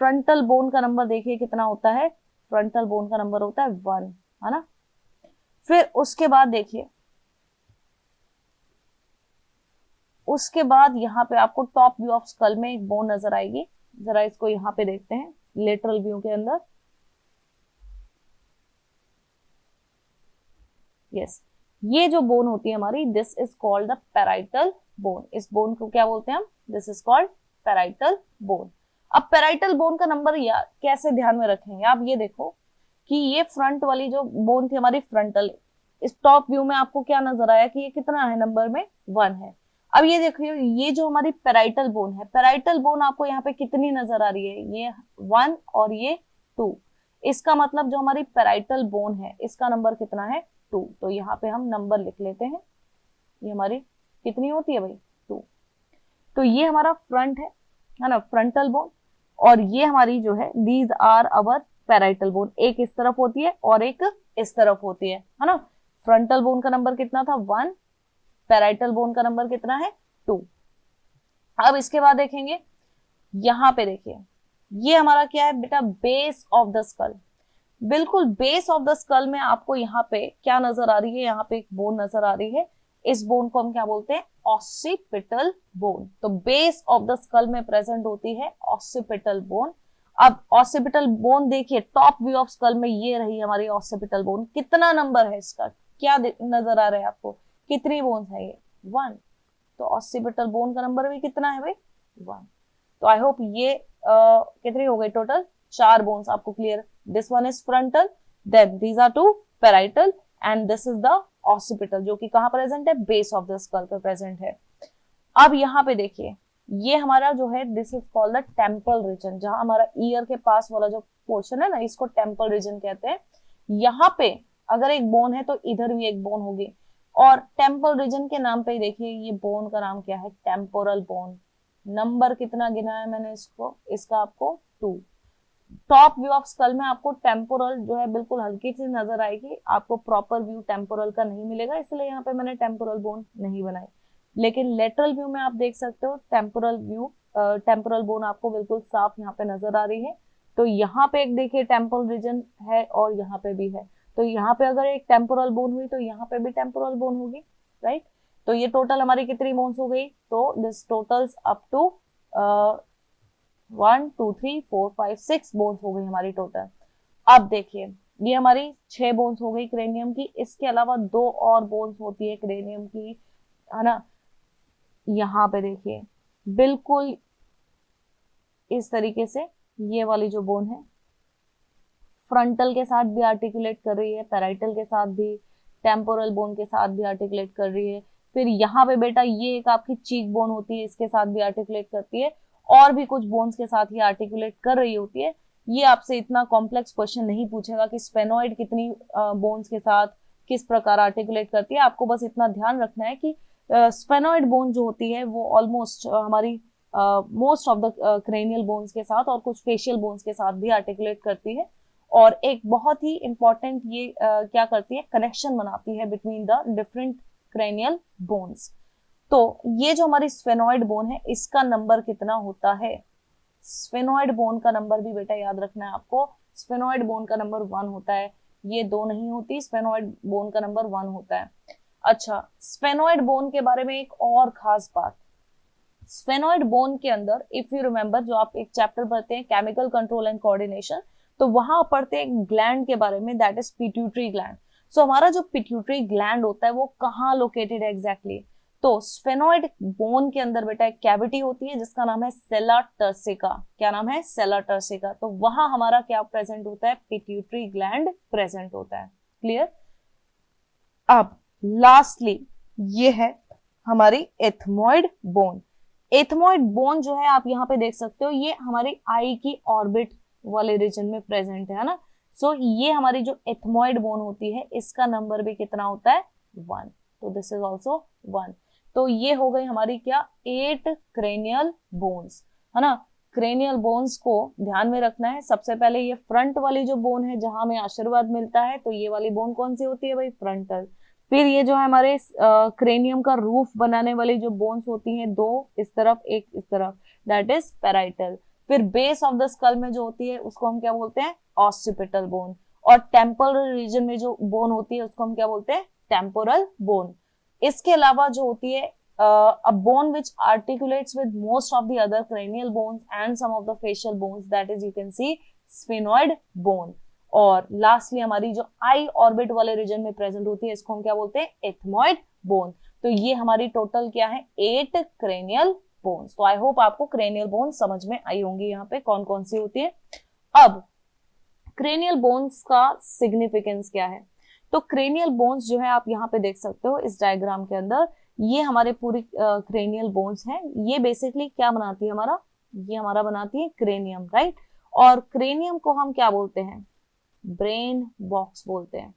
फ्रंटल बोन का नंबर देखिए कितना होता है, फ्रंटल बोन का नंबर होता है 1, है ना। फिर उसके बाद देखिए, उसके बाद यहाँ पे आपको टॉप व्यू ऑफ स्कल में एक बोन नजर आएगी, जरा इसको यहाँ पे देखते हैं लेटरल व्यू के अंदर। यस, ये जो बोन होती है हमारी, this is called the parietal bone. इस बोन को क्या बोलते हैं हम, this is called parietal bone. अब पैराइटल बोन का नंबर या कैसे ध्यान में रखेंगे, आप ये देखो कि ये फ्रंट वाली जो बोन थी हमारी फ्रंटल, इस टॉप व्यू में आपको क्या नजर आया कि ये कितना है नंबर में, 1 है। अब ये देखिए, ये जो हमारी पैराइटल बोन है, पैराइटल बोन आपको यहाँ पे कितनी नजर आ रही है, ये 1 और ये 2। इसका मतलब जो हमारी पैराइटल बोन है इसका नंबर कितना है, 2। तो यहाँ पे हम नंबर लिख लेते हैं, ये हमारी कितनी होती है भाई, 2। तो ये हमारा फ्रंट है ना, फ्रंटल बोन। और ये हमारी जो है, these are our parietal bone, एक इस तरफ होती है और एक इस तरफ होती है ना। फ्रंटल बोन का नंबर कितना था, 1, पैराइटल बोन का नंबर कितना है, 2। अब इसके बाद देखेंगे, यहां पे देखिए, ये हमारा क्या है बेटा, बेस ऑफ द स्कल। बिल्कुल बेस ऑफ द स्कल में आपको यहाँ पे क्या नजर आ रही है, यहाँ पे एक बोन नजर आ रही है, इस बोन को हम क्या बोलते हैं, ऑसिपिटल बोन। तो बेस ऑफ द स्कल में प्रेजेंट होती है ऑसिपिटल बोन। अब ऑसिपिटल बोन देखिए, टॉप व्यू ऑफ स्कल में ये रही हमारी ऑसिपिटल बोन। कितना नंबर है इसका, क्या नजर आ रहा है आपको, कितनी बोन्स है ये, 1। तो ऑसिपिटल बोन का नंबर भी कितना है भाई, 1। तो आई होप ये कितनी हो गई टोटल, 4 बोन्स आपको clear. This one is frontal, then these are 2 parietal, and this is the occipital, जो कि कहां प्रेजेंट है, बेस ऑफ द स्कल पे प्रेजेंट है। अब यहाँ पे देखिए, ये हमारा जो है, this is called the temple region, जहां हमारा ईयर के पास वाला जो पोर्शन है ना, इसको टेम्पल रीजन कहते हैं। यहाँ पे अगर एक बोन है तो इधर भी एक बोन होगी, और टेम्पल रीजन के नाम पे ही देखिए, ये बोन का नाम क्या है, टेम्पोरल बोन। नंबर कितना गिना है मैंने इसको, इसका आपको 2। टॉप व्यू ऑफ स्कल में आपको टेम्पोरल जो है बिल्कुल हल्की सी नजर आएगी, आपको प्रॉपर व्यू टेम्पोरल का नहीं मिलेगा, इसलिए यहाँ पे मैंने टेम्पोरल बोन नहीं बनाई। लेकिन लेटरल व्यू में आप देख सकते हो टेम्पोरल व्यू, टेम्पोरल बोन आपको बिल्कुल साफ यहाँ पे नजर आ रही है। तो यहाँ पे एक देखिए टेम्पोरल रीजन है और यहाँ पे भी है, तो यहाँ पे अगर एक टेम्पोरल बोन हुई तो यहाँ पे भी टेम्पोरल बोन होगी, राइट। तो ये टोटल हमारी कितनी बोन्स हो गई, तो this totals up to 1 2 3 4 5 6 bones हो गई हमारी टोटल। अब देखिए, ये हमारी 6 बोन्स हो गई क्रेनियम की, इसके अलावा 2 और बोन्स होती है क्रेनियम की, है ना। यहाँ पे देखिए बिल्कुल इस तरीके से ये वाली जो बोन है फ्रंटल के साथ भी आर्टिकुलेट कर रही है, पैराइटल के साथ भी, टेम्पोरल बोन के साथ भी आर्टिकुलेट कर रही है। फिर यहाँ पे बेटा ये एक आपकी चीक बोन होती है, इसके साथ भी आर्टिकुलेट करती है, और भी कुछ बोन्स के साथ ही आर्टिकुलेट कर रही होती है। ये आपसे इतना कॉम्प्लेक्स क्वेश्चन नहीं पूछेगा कि स्पेनोइड कितनी बोन्स के साथ किस प्रकार आर्टिकुलेट करती है, आपको बस इतना ध्यान रखना है कि स्पेनोइड बोन जो होती है वो ऑलमोस्ट हमारी most of the cranial bones के साथ और कुछ फेशियल बोन्स के साथ भी आर्टिकुलेट करती है। और एक बहुत ही इंपॉर्टेंट ये क्या करती है, कनेक्शन बनाती है between the different cranial bones. तो ये जो हमारी स्फेनोइड बोन है इसका नंबर कितना होता है, स्फेनोइड बोन का नंबर भी बेटा याद रखना है आपको, स्फेनोइड बोन का नंबर 1 होता है, ये 2 नहीं होती, स्फेनोइड बोन का नंबर 1 होता है। अच्छा, स्फेनोइड बोन के बारे में एक और खास बात, स्फेनोइड बोन के अंदर इफ यू रिमेंबर, जो आप एक चैप्टर पढ़ते हैं केमिकल कंट्रोल एंड कोऑर्डिनेशन, तो वहां पढ़ते हैं ग्लैंड के बारे में, दैट इज पिट्यूटरी ग्लैंड। सो हमारा जो पिट्यूटरी ग्लैंड होता है वो कहाँ लोकेटेड है एग्जैक्टली, तो स्फेनोइड बोन के अंदर बेटा एक कैविटी होती है जिसका नाम है सेला टर्सिका। क्या नाम है, सेला टर्सिका। तो वहां हमारा क्या प्रेजेंट होता है, पिट्यूटरी ग्लैंड प्रेजेंट होता है। क्लियर। अब लास्टली ये है हमारी एथमोइड बोन। एथमोइड बोन जो है आप यहाँ पे देख सकते हो, ये हमारी आई की ऑर्बिट वाले रीजन में प्रेजेंट है ना। सो ये हमारी जो एथमॉइड बोन होती है इसका नंबर भी कितना होता है 1, तो दिस इज ऑल्सो 1। तो ये हो गई हमारी क्या 8 क्रेनियल बोन्स, है ना। क्रेनियल बोन्स को ध्यान में रखना है। सबसे पहले ये फ्रंट वाली जो बोन है जहां हमें आशीर्वाद मिलता है, तो ये वाली बोन कौन सी होती है भाई, फ्रंटल। फिर ये जो है हमारे क्रेनियम का रूफ बनाने वाली जो बोन्स होती हैं, 2 इस तरफ एक इस तरफ, दैट इज पैराइटल। फिर बेस ऑफ द स्कल में जो होती है उसको हम क्या बोलते हैं, ऑसिपिटल बोन। और टेम्पोरल रीजन में जो बोन होती है उसको हम क्या बोलते हैं, टेम्पोरल बोन। इसके अलावा जो होती है a bone which articulates with most of the other cranial bones and some of the facial bones, that is you can see sphenoid bone। और लास्टली हमारी जो आई ऑर्बिट वाले रीजन में प्रेजेंट होती है इसको हम क्या बोलते हैं, एथमॉइड बोन। तो ये हमारी टोटल क्या है, 8 क्रेनियल बोन्स। तो आई होप आपको क्रेनियल बोन समझ में आई होंगी यहाँ पे कौन कौन सी होती है। अब क्रेनियल बोन्स का सिग्निफिकेंस क्या है, तो क्रेनियल बोन्स जो है आप यहाँ पे देख सकते हो इस डायग्राम के अंदर, ये हमारे पूरी क्रेनियल बोन्स हैं। ये बेसिकली क्या बनाती है हमारा, ये हमारा बनाती है क्रेनियम, राइट। और क्रेनियम को हम क्या बोलते हैं, ब्रेन बॉक्स बोलते हैं।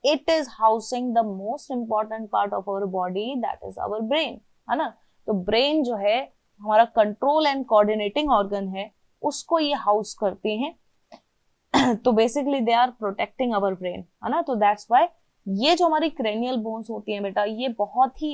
It is housing the most important part of our body, that is our brain, है ना। तो ब्रेन जो है हमारा कंट्रोल एंड कोऑर्डिनेटिंग ऑर्गन है, उसको ये हाउस करते हैं। तो basically they are protecting our brain, है ना। तो दैट्स व्हाई ये जो हमारी क्रेनियल बोन्स होती हैं बेटा, ये बहुत ही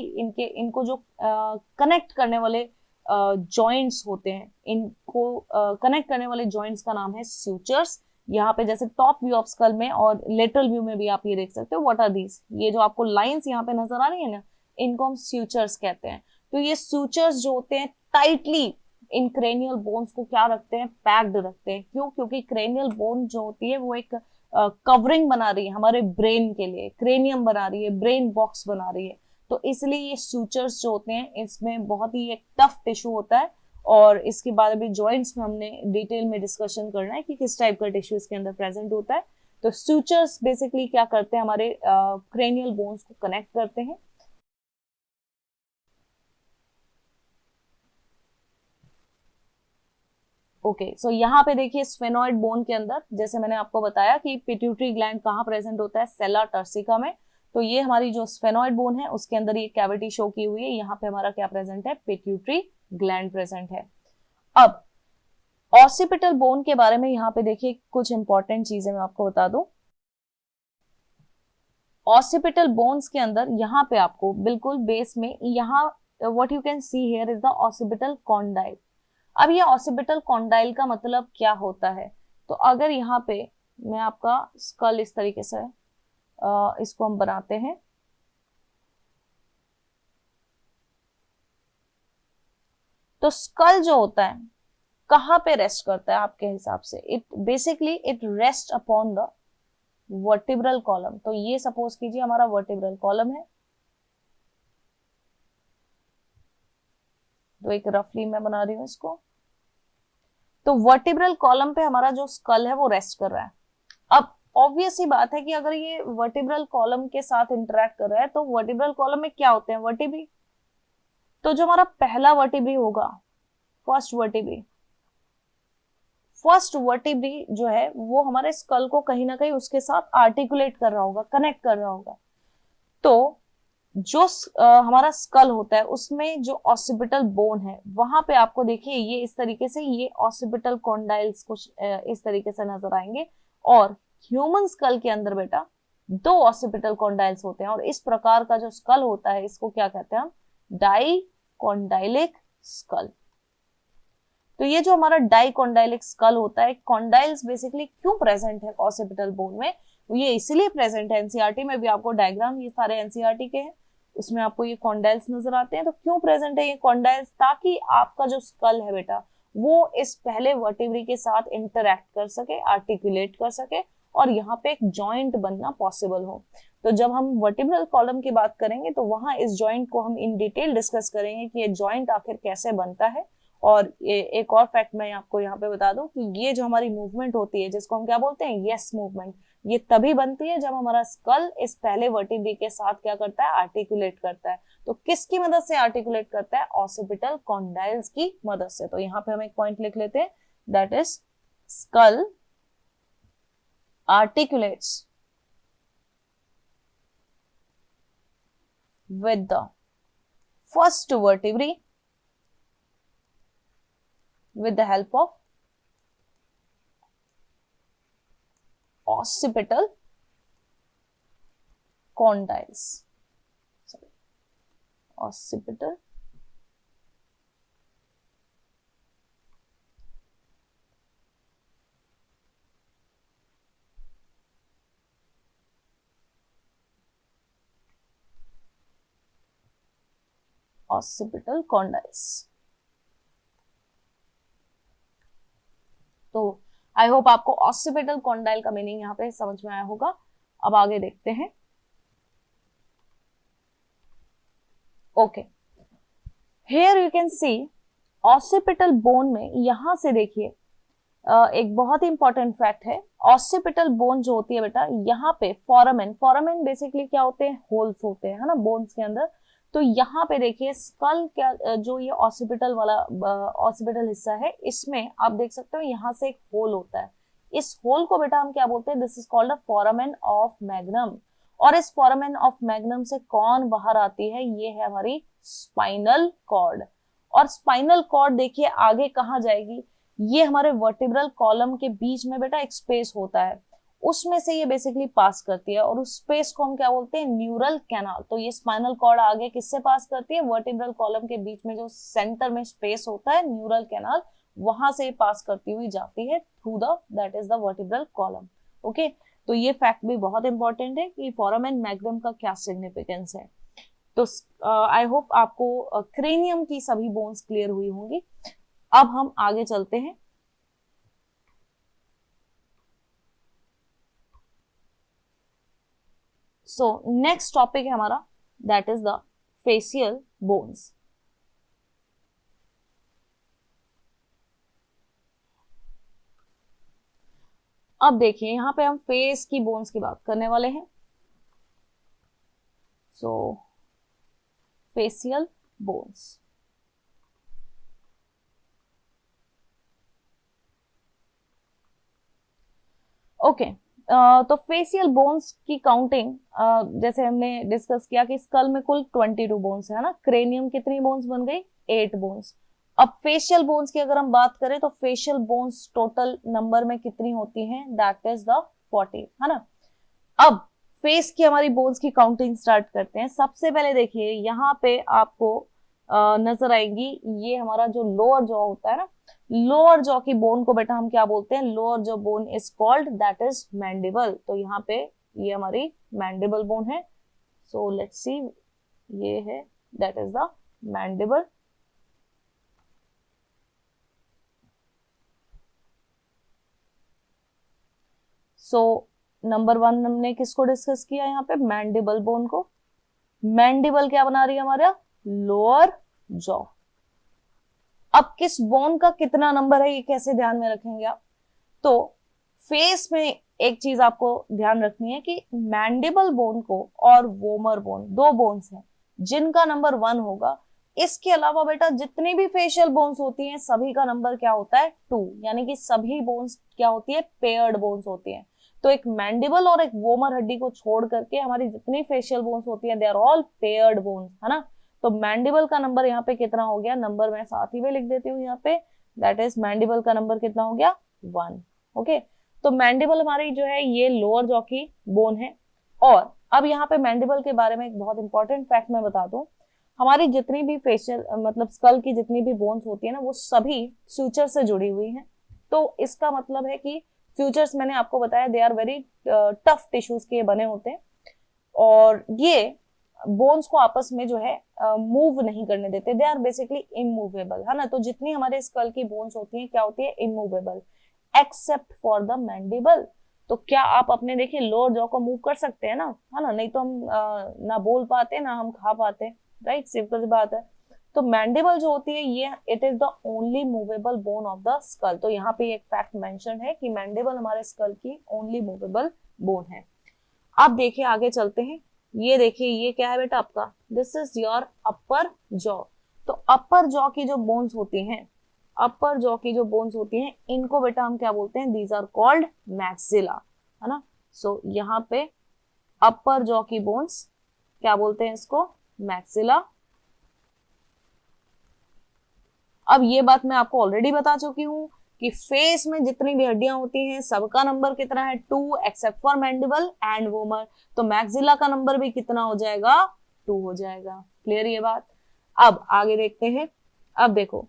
इनको जो कनेक्ट करने वाले जॉइंट्स होते हैं, इनको कनेक्ट करने वाले जॉइंट्स का नाम है स्यूचर्स। यहाँ पे जैसे टॉप व्यू ऑफ स्कल में और लेटरल व्यू में भी आप ये देख सकते हो, व्हाट आर दीज, ये जो आपको लाइंस यहाँ पे नजर आ रही है ना, इनको हम स्यूचर्स कहते हैं। तो ये स्यूचर्स जो होते हैं टाइटली इन क्रेनियल बोन्स को क्या रखते हैं, पैक्ड रखते हैं। क्यों, क्योंकि क्रेनियल बोन जो होती है वो एक कवरिंग बना रही है हमारे ब्रेन के लिए, क्रेनियम बना रही है, ब्रेन बॉक्स बना रही है। तो इसलिए ये सूचर्स जो होते हैं इसमें बहुत ही एक टफ टिश्यू होता है। और इसके बाद अभी जॉइंट्स में हमने डिटेल में डिस्कशन करना है कि किस टाइप का टिश्यू इसके अंदर प्रेजेंट होता है। तो सूचर्स बेसिकली क्या करते हैं, हमारे क्रेनियल बोन्स को कनेक्ट करते हैं। ओके, सो यहाँ पे देखिए स्फेनॉइड बोन के अंदर, जैसे मैंने आपको बताया कि पिट्यूटरी ग्लैंड कहाँ प्रेजेंट होता है, सेला टर्सिका में। तो ये हमारी जो स्फेनॉइड बोन है उसके अंदर ये कैविटी शो की हुई है, यहाँ पे हमारा क्या प्रेजेंट है, पिट्यूटरी ग्लैंड प्रेजेंट है। अब ऑसिपिटल बोन के बारे में यहाँ पे देखिए कुछ इंपॉर्टेंट चीजें मैं आपको बता दूं। ऑसिपिटल बोन्स के अंदर यहाँ पे आपको बिल्कुल बेस में यहाँ what you can see here is the occipital condyle. अब ये ऑसिपिटल कॉन्डाइल का मतलब क्या होता है, तो अगर यहाँ पे मैं आपका स्कल इस तरीके से इसको हम बनाते हैं, तो स्कल जो होता है कहाँ पे रेस्ट करता है आपके हिसाब से, it basically it rest upon the vertebral column. तो ये सपोज कीजिए हमारा वर्टिब्रल कॉलम है, तो एक रफली मैं बना रही हूं इसको। तो वर्टिब्रल कॉलम पे हमारा जो स्कल है वो रेस्ट कर रहा है। अब ऑब्वियस ही बात है कि अगर ये वर्टिब्रल कॉलम के साथ इंटरेक्ट कर रहा है तो वर्टिब्रल कॉलम में क्या होते हैं, वर्टिब्री। तो जो हमारा पहला वर्टिब्री होगा, फर्स्ट वर्टिब्री जो है वो हमारे स्कल को कहीं ना कहीं उसके साथ आर्टिकुलेट कर रहा होगा, कनेक्ट कर रहा होगा। तो जो हमारा स्कल होता है उसमें जो ऑसिपिटल बोन है वहां पे आपको देखिए ये इस तरीके से ये ऑसिपिटल कॉन्डाइल्स कुछ इस तरीके से नजर आएंगे। और ह्यूमन स्कल के अंदर बेटा 2 ऑसिपिटल कॉन्डाइल्स होते हैं, और इस प्रकार का जो स्कल होता है इसको क्या कहते हैं हम, डाइकॉन्डाइलिक स्कल। तो ये जो हमारा डाइकॉन्डाइलिक स्कल होता है, कॉन्डाइल्स बेसिकली क्यों प्रेजेंट है ऑसिपिटल बोन में, ये इसलिए प्रेजेंट है, एनसीईआरटी में भी आपको डायग्राम ये सारे एनसीईआरटी के हैं उसमें आपको ये कॉन्डाइल्स नजर आते हैं। तो क्यों प्रेजेंट है ये कॉन्डाइल्स, ताकि आपका जो स्कल है बेटा वो इस पहले वर्टिब्री के साथ इंटरैक्ट कर सके, आर्टिकुलेट कर सके, और यहाँ पे एक जॉइंट बनना पॉसिबल हो। तो जब हम वर्टिब्रल कॉलम की बात करेंगे तो वहां इस जॉइंट को हम इन डिटेल डिस्कस करेंगे कि ये जॉइंट आखिर कैसे बनता है। और एक और फैक्ट मैं आपको यहाँ पे बता दूं कि ये जो हमारी मूवमेंट होती है जिसको हम क्या बोलते हैं, यस मूवमेंट, ये तभी बनती है जब हमारा स्कल इस पहले वर्टिब्री के साथ क्या करता है, आर्टिकुलेट करता है। तो किसकी मदद से आर्टिकुलेट करता है, ऑसिपिटल कॉन्डाइल्स की मदद से। तो यहाँ पे हम एक पॉइंट लिख लेते हैं, that is skull articulates with the first vertebrae with the help of occipital condyles. Sorry, occipital condyles. तो आई होप आपको ऑसिपिटल कॉन्डाइल का मीनिंग यहाँ पे समझ में आया होगा। अब आगे देखते हैं। Okay, here you can see occipital bone में, यहां से देखिए एक बहुत ही इंपॉर्टेंट फैक्ट है। ऑसिपिटल बोन जो होती है बेटा, यहाँ पे फोरामेन बेसिकली क्या होते हैं, होल्स होते हैं, है ना, बोन्स के अंदर। तो यहाँ पे देखिए स्कल क्या, जो ये ऑसिपिटल वाला ऑसिपिटल हिस्सा है, इसमें आप देख सकते हो यहाँ से एक होल होता है। इस होल को बेटा हम क्या बोलते हैं, this is called a foramen of magnum. और इस फोरामेन ऑफ मैग्नम से कौन बाहर आती है, ये है हमारी स्पाइनल कॉर्ड। और स्पाइनल कॉर्ड देखिए आगे कहाँ जाएगी, ये हमारे वर्टिब्रल कॉलम के बीच में बेटा एक स्पेस होता है, उसमें से ये बेसिकली पास करती है, और उस स्पेस को हम क्या बोलते हैं, न्यूरल कैनाल। तो ये स्पाइनल कॉर्ड आगे किससे पास करती है, वर्टिब्रल कॉलम के बीच में जो सेंटर में स्पेस होता है, न्यूरल कैनाल, वहां से पास करती हुई जाती है through the, that is the vertebral column. Okay, तो ये फैक्ट भी बहुत इंपॉर्टेंट है कि फोरामेन मैग्नम का क्या सिग्निफिकेंस है। तो आई होप आपको क्रेनियम की सभी बोन्स क्लियर हुई होंगी। अब हम आगे चलते हैं। सो नेक्स्ट टॉपिक है हमारा, that is the facial bones. अब देखिए यहां पे हम फेस की बोन्स की बात करने वाले हैं। सो फेशियल बोन्स, ओके। तो फेशियल बोन्स की काउंटिंग, जैसे हमने डिस्कस किया कि स्कल में कुल 22 बोन्स है ना, क्रेनियम कितनी बोन्स बन गई, 8 बोन्स। अब फेशियल बोन्स की अगर हम बात करें तो फेशियल बोन्स टोटल नंबर में कितनी होती हैं, दैट इज द 40, है ना। अब फेस की हमारी बोन्स की काउंटिंग स्टार्ट करते हैं। सबसे पहले देखिए यहाँ पे आपको नजर आएंगी, ये हमारा जो लोअर जॉ होता है ना, लोअर जॉ की बोन को बेटा हम क्या बोलते हैं, lower jaw bone is called, that is mandible. तो यहाँ पे ये हमारी मैंडिबल बोन है। सो लेट्स सी, ये है, that is the mandible. So number 1 हमने किसको डिस्कस किया, यहाँ पे मैंडिबल बोन को। मैंडिबल क्या बना रही है हमारा, लोअर जॉ। अब किस बोन का कितना नंबर है, ये कैसे ध्यान में रखेंगे आप, तो फेस में एक चीज आपको ध्यान रखनी है कि मैंडिबल बोन को और वोमर बोन, 2 बोन्स हैं जिनका नंबर 1 होगा। इसके अलावा बेटा जितनी भी फेशियल बोन्स होती हैं सभी का नंबर क्या होता है, 2, यानी कि सभी बोन्स क्या होती है, पेयर्ड बोन्स होती हैं। तो एक मैंडिबल और एक वोमर हड्डी को छोड़ करके हमारी जितनी फेशियल बोन्स होती है, they are all paired bones, है ना। तो मैंडिबल का नंबर यहाँ पे कितना हो गया, नंबर मैं साथ ही में लिख देती हूँ यहाँ पे, दैट इज मैंडिबल का नंबर कितना हो गया, 1। ओके, तो मैंडिबल हमारी जो है ये लोअर जॉ की बोन है। और अब यहाँ पे मैंडिबल के बारे में एक बहुत इंपॉर्टेंट फैक्ट मैं बता दूं, हमारी जितनी भी फेशियल मतलब स्कल की जितनी भी बोन्स होती है ना, वो सभी फ्यूचर से जुड़ी हुई हैं। तो इसका मतलब है कि फ्यूचर्स, मैंने आपको बताया, they are very tough tissues के बने होते हैं, और ये बोन्स को आपस में जो है मूव नहीं करने देते, दे आर बेसिकली इमूवेबल, है ना। तो जितनी हमारे स्कल की बोन्स होती हैं क्या होती है, immovable, except for the mandible. तो क्या आप अपने देखिए लोअर जॉ को मूव कर सकते हैं ना, है ना, नहीं तो हम ना बोल पाते ना हम खा पाते, राइट, सिंपल सी बात है। तो मैंडिबल जो होती है ये, it is the only movable bone of the school. तो यहाँ पे एक फैक्ट मेंशन है कि मैंडिबल हमारे स्कल की ओनली मूवेबल बोन है। अब देखिए आगे चलते हैं, ये देखिए ये क्या है बेटा आपका, this is your upper jaw. तो अपर जॉ की जो बोन्स होती हैं, अपर जॉ की जो बोन्स होती हैं, इनको बेटा हम क्या बोलते हैं, दीज आर कॉल्ड मैक्सिला, है ना। सो यहाँ पे अपर जॉ की बोन्स क्या बोलते हैं इसको, मैक्सिला। अब ये बात मैं आपको ऑलरेडी बता चुकी हूं कि फेस में जितनी भी हड्डियां होती हैं सबका नंबर कितना है, 2 except for mandible and vomer. तो मैक्सिला का नंबर भी कितना हो जाएगा, 2 हो जाएगा। क्लियर ये बात। अब आगे देखते हैं। अब देखो,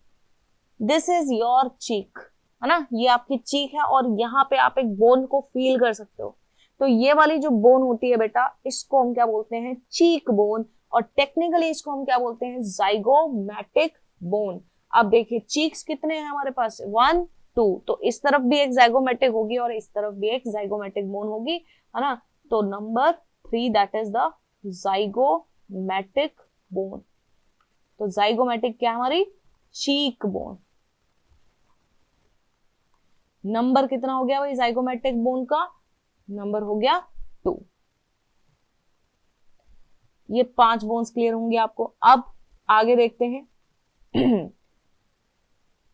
दिस इज योर चीक, है ना, ये आपकी चीक है और यहाँ पे आप एक बोन को फील कर सकते हो। तो ये वाली जो बोन होती है बेटा, इसको हम क्या बोलते हैं, चीक बोन, और टेक्निकली इसको हम क्या बोलते हैं, जाइगोमैटिक बोन। अब देखिए चीक्स कितने हैं हमारे पास, 1 2, तो इस तरफ भी एक जाइगोमैटिक होगी और इस तरफ भी एक जाइगोमैटिक बोन होगी, है ना। तो number 3 that is the zygomatic bone. तो जाइगोमैटिक क्या हमारी, चीक बोन। नंबर कितना हो गया भाई जाइगोमैटिक बोन का, नंबर हो गया 2। ये 5 बोन्स क्लियर होंगे आपको। अब आगे देखते हैं।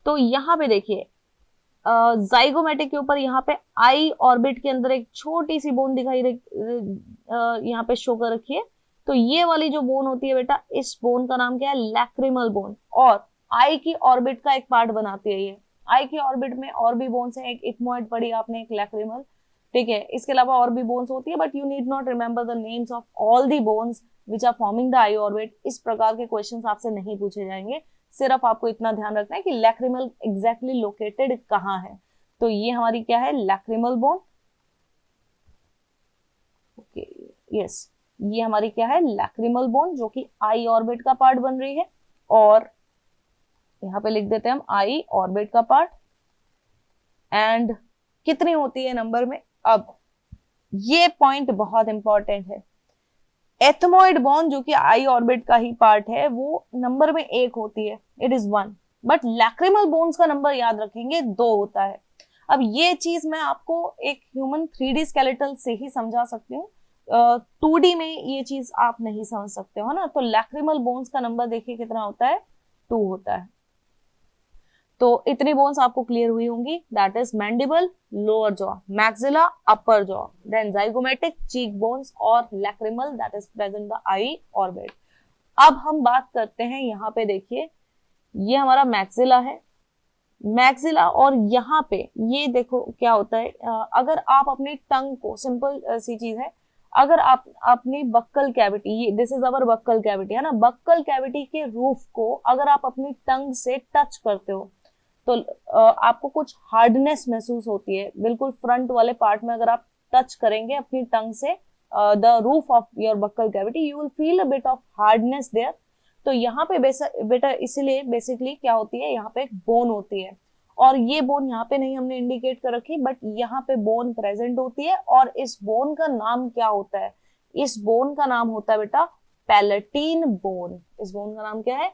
तो यहां पे देखिए जाइगोमैटिक के ऊपर यहाँ पे आई ऑर्बिट के अंदर एक छोटी सी बोन दिखाई यहाँ पे शो कर रखी है। तो ये वाली जो बोन होती है बेटा, इस बोन का नाम क्या है, लैक्रिमल बोन, और आई की ऑर्बिट का एक पार्ट बनाती है ये। आई की ऑर्बिट में और भी बोन्स हैं, एक इथमोइड पढ़ी आपने, एक लैक्रिमल, ठीक है। इसके अलावा और भी बोन्स होती है, but you need not remember the names of all the bones which are forming the eye orbit. इस प्रकार के क्वेश्चंस आपसे नहीं पूछे जाएंगे, सिर्फ आपको इतना ध्यान रखना है कि लैक्रिमल एग्जैक्टली लोकेटेड कहाँ है। तो ये हमारी क्या है, लैक्रिमल बोन, ओके यस, ये हमारी क्या है, लैक्रिमल बोन, जो कि आई ऑर्बिट का पार्ट बन रही है। और यहां पे लिख देते हैं हम आई ऑर्बिट का पार्ट। एंड कितनी होती है नंबर में, अब ये पॉइंट बहुत इंपॉर्टेंट है। एथमोइड बोन जो कि आई ऑर्बिट का ही पार्ट है, वो नंबर में 1 होती है, it is 1, but lacrimal bones का नंबर याद रखेंगे 2 होता है। अब ये चीज मैं आपको एक ह्यूमन 3D स्केलेटल से ही समझा सकती हूँ, 2D में ये चीज आप नहीं समझ सकते हो ना। तो लैक्रिमल बोन्स का नंबर देखिए कितना होता है, 2 होता है। तो इतनी बोन्स आपको क्लियर हुई होंगी, that is mandible, lower jaw, maxilla, upper jaw, then zygomatic, cheek bones, और lacrimal that is present the eye orbit. अब हम बात करते हैं, यहाँ पे देखिए ये हमारा मैक्सिला है, मैक्सिला, और यहाँ पे ये देखो क्या होता है, अगर आप अपनी टंग को, सिंपल सी चीज है, अगर आप अपनी बक्कल कैविटी, ये this is our buccal cavity, है ना, बक्कल कैविटी के रूफ को अगर आप अपनी टंग से टच करते हो तो आपको कुछ हार्डनेस महसूस होती है, बिल्कुल फ्रंट वाले पार्ट में अगर आप टच करेंगे अपनी टंग से the roof of your buccal cavity, you will feel a bit of hardness there. तो यहाँ पे बेटा इसीलिए बेसिकली क्या होती है, यहाँ पे एक बोन होती है, और ये बोन यहाँ पे नहीं हमने इंडिकेट कर रखी, बट यहाँ पे बोन प्रेजेंट होती है। और इस बोन का नाम क्या होता है, इस बोन का नाम होता है बेटा पैलेटिन बोन। इस बोन का नाम क्या है,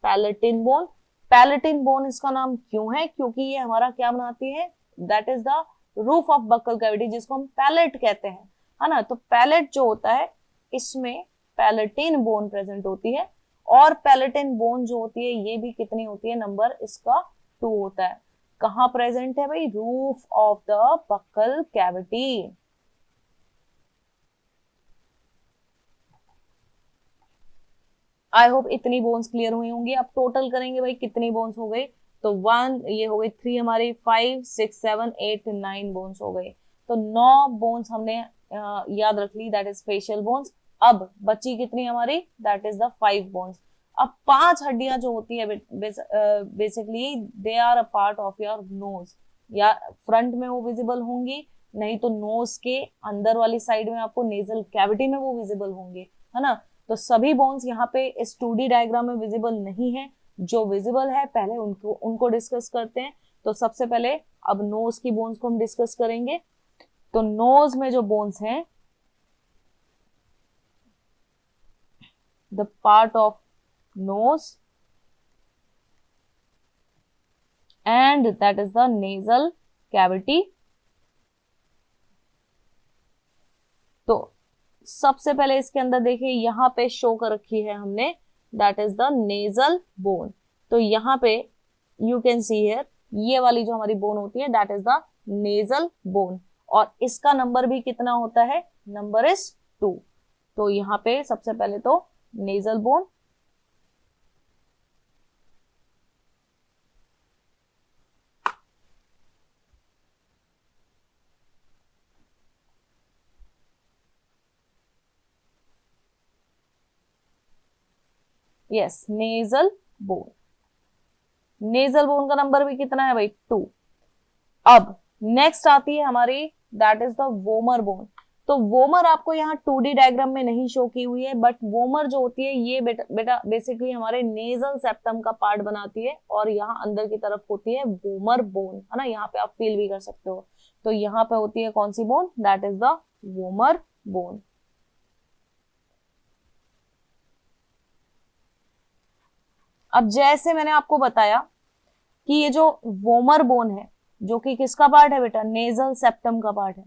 पैलेटिन बोन। पैलेटिन बोन इसका नाम क्यों है, क्योंकि ये हमारा क्या बनाती है, that is the roof of buccal cavity, जिसको हम पैलेट कहते हैं, है ना। तो पैलेट जो होता है इसमें पैलेटिन बोन प्रेजेंट होती है, और पैलेटिन बोन जो होती है ये भी कितनी होती है, नंबर इसका 2 होता है। कहाँ प्रेजेंट है भाई, roof of the buccal cavity. I hope इतनी बोन्स क्लियर हुई होंगी। अब टोटल करेंगे भाई कितनी बोन्स हो गई, तो 1 ये हो गई, 3 हमारी, 5 6 7 8 9 बोन्स हो गई। तो 9 बोन्स हमने याद रख ली, दैट इज फेशियल बोन्स। अब बची कितनी हमारी, दैट इज द 5 बोन्स। अब 5 हड्डियां जो होती है basically they are a part of your nose, या फ्रंट में वो विजिबल होंगी, नहीं तो नोज के अंदर वाली साइड में आपको नेजल कैविटी में वो विजिबल होंगे, है ना। तो सभी बोन्स यहाँ पे इस 2D डायग्राम में विजिबल नहीं है, जो विजिबल है पहले उनको डिस्कस करते हैं। तो सबसे पहले अब नोज की बोन्स को हम डिस्कस करेंगे। तो नोज में जो बोन्स हैं, the part of nose and that is the nasal cavity। तो सबसे पहले इसके अंदर देखिए यहाँ पे शो कर रखी है हमने, that is the nasal bone। तो यहाँ पे you can see here ये वाली जो हमारी बोन होती है that is the nasal bone, और इसका नंबर भी कितना होता है, नंबर इज 2। तो यहाँ पे सबसे पहले तो nasal bone, yes nasal bone, nasal bone का नंबर भी कितना है भाई 2। अब नेक्स्ट आती है हमारी, that is the vomer bone. तो वोमर आपको यहाँ 2D डायग्राम में नहीं शो की हुई है, बट वोमर जो होती है ये बेटा बेसिकली हमारे नेजल सेप्टम का पार्ट बनाती है, और यहाँ अंदर की तरफ होती है वोमर बोन, है ना, यहाँ पे आप फील भी कर सकते हो। तो यहाँ पे होती है कौन सी bone, that is the vomer bone. अब जैसे मैंने आपको बताया कि ये जो वोमर बोन है, जो कि किसका पार्ट है बेटा, नेजल सेप्टम का पार्ट है,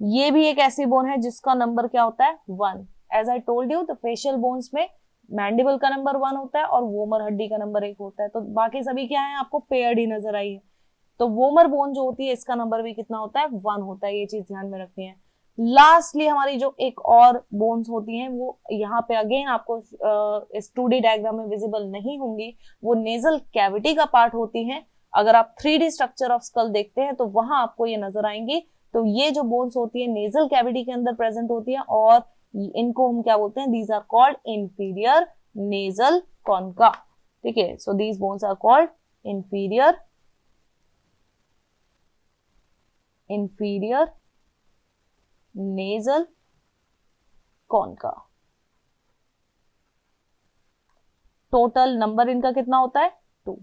ये भी एक ऐसी बोन है जिसका नंबर क्या होता है 1। As I told you, the facial bones में मैंडिबल का नंबर 1 होता है और वोमर हड्डी का नंबर 1 होता है। तो बाकी सभी क्या है, आपको पेयर्ड ही नजर आई है। तो वोमर बोन जो होती है इसका नंबर भी कितना होता है, 1 होता है। ये चीज ध्यान में रखनी है। लास्टली हमारी जो एक और बोन्स होती हैं वो यहाँ पे अगेन आपको इस 2D डायग्राम में विजिबल नहीं होंगी, वो नेजल कैविटी का पार्ट होती हैं। अगर आप 3D स्ट्रक्चर ऑफ स्कल देखते हैं तो वहां आपको ये नजर आएंगी। तो ये जो बोन्स होती है नेजल कैविटी के अंदर प्रेजेंट होती है, और इनको हम क्या बोलते हैं, these are called inferior nasal concha. ठीक है, so these bones are called inferior nasal concha. Total number इनका कितना होता है 2,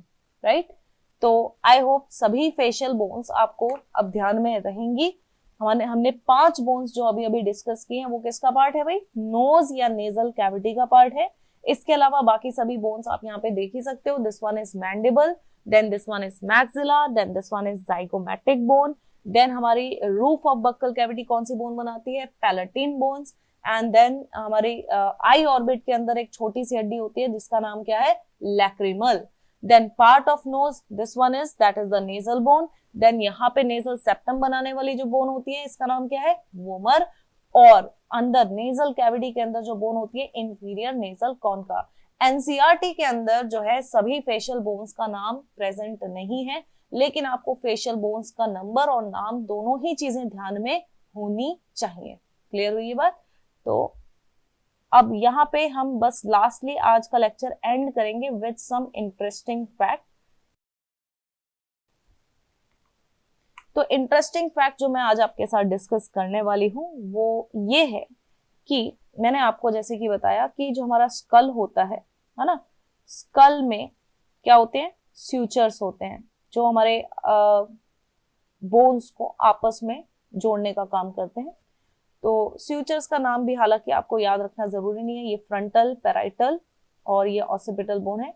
राइट। तो आई होप सभी फेशियल बोन्स आपको अब ध्यान में रहेंगी। हमने 5 बोन्स जो अभी अभी डिस्कस किए हैं वो किसका पार्ट है भाई, नोज या नेजल कैविटी का पार्ट है। इसके अलावा बाकी सभी बोन्स आप यहाँ पे देख ही सकते हो। This one is mandible, then this one is maxilla, then this one is zygomatic bone, then हमारी रूफ ऑफ बक्कल कैविटी कौन सी बोन बनाती है, पैलेटिन बोन्स, एंड देन हमारी आई ऑर्बिट के अंदर एक छोटी सी हड्डी होती है जिसका नाम क्या है, lacrimal. Then part of nose, this one is that is the nasal bone. Then यहाँ पे नेजल सेप्टम बनाने वाली जो बोन होती है इसका नाम क्या है, वोमर। और अंदर नेजल कैविटी के अंदर जो बोन होती है, इंफीरियर नेजल कॉन्का। एनसीईआरटी के अंदर जो है सभी फेशियल बोन्स का नाम प्रेजेंट नहीं है, लेकिन आपको फेशियल बोन्स का नंबर और नाम दोनों ही चीजें ध्यान में होनी चाहिए। क्लियर हुई ये बात। तो अब यहाँ पे हम बस लास्टली आज का लेक्चर एंड करेंगे विद सम इंटरेस्टिंग फैक्ट। तो इंटरेस्टिंग फैक्ट जो मैं आज आपके साथ डिस्कस करने वाली हूँ वो ये है कि मैंने आपको जैसे कि बताया कि जो हमारा स्कल होता है ना, स्कल में क्या होते हैं, स्यूचर्स होते हैं जो हमारे बोन्स को आपस में जोड़ने का काम करते हैं। तो स्यूचर्स का नाम भी हालांकि आपको याद रखना जरूरी नहीं है, ये फ्रंटल, पैराइटल और ये ऑसिपिटल बोन है।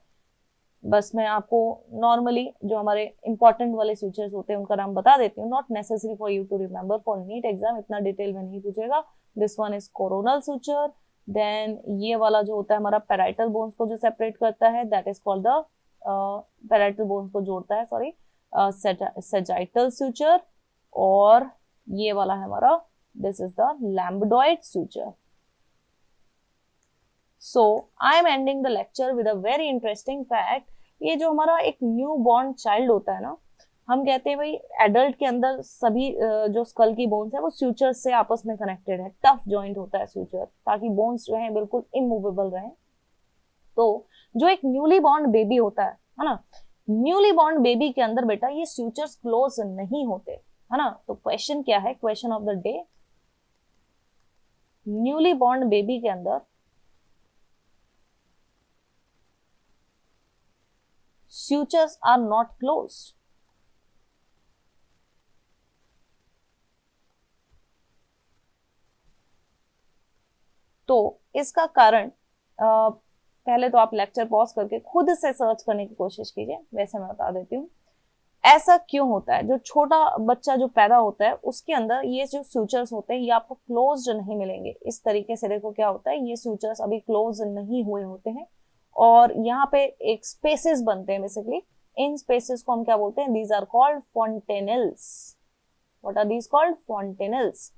बस मैं आपको नॉर्मली जो हमारे इंपॉर्टेंट वाले स्यूचर्स होते हैं उनका नाम बता देती हूँ। Not necessary for you to remember, for NEET exam इतना डिटेल में नहीं पूछेगा। This one is coronal suture, then ये वाला जो होता है हमारा पैराइटल बोन्स को जो सेपरेट करता है that is called the parietal bones को जोड़ता है, सॉरी, सेजाइटल सूचर। और ये वाला है हमारा, this is the lambdoid suture. So I am ending the lecture with a very interesting fact. ये जो हमारा एक न्यू बॉर्न चाइल्ड होता है ना, हम कहते हैं भाई एडल्ट के अंदर सभी जो स्कल की बोन्स है वो स्यूचर्स से आपस में कनेक्टेड है। टफ जॉइंट होता है स्यूचर, ताकि बोन्स जो है बिल्कुल इमूवेबल रहे। तो जो एक न्यूली बॉर्न बेबी होता है ना, न्यूली बॉर्न बेबी के अंदर बेटा ये स्यूचर्स क्लोज नहीं होते, है ना। तो क्वेश्चन क्या है, question of the day, newly born baby के अंदर स्यूचर्स आर नॉट क्लोज्ड। तो इसका कारण पहले तो आप लेक्चर पॉज करके खुद से सर्च करने की कोशिश कीजिए, वैसे मैं बता देती हूँ ऐसा क्यों होता है। जो छोटा बच्चा जो पैदा होता है उसके अंदर ये जो सूचर्स होते हैं ये आपको क्लोज्ड नहीं मिलेंगे। इस तरीके से देखो क्या होता है, ये सूचर्स अभी क्लोज नहीं हुए होते हैं और यहाँ पे एक स्पेसेस बनते हैं बेसिकली। इन स्पेसेस को हम क्या बोलते हैं, these are called fontanelles. What are these called? Fontanelles.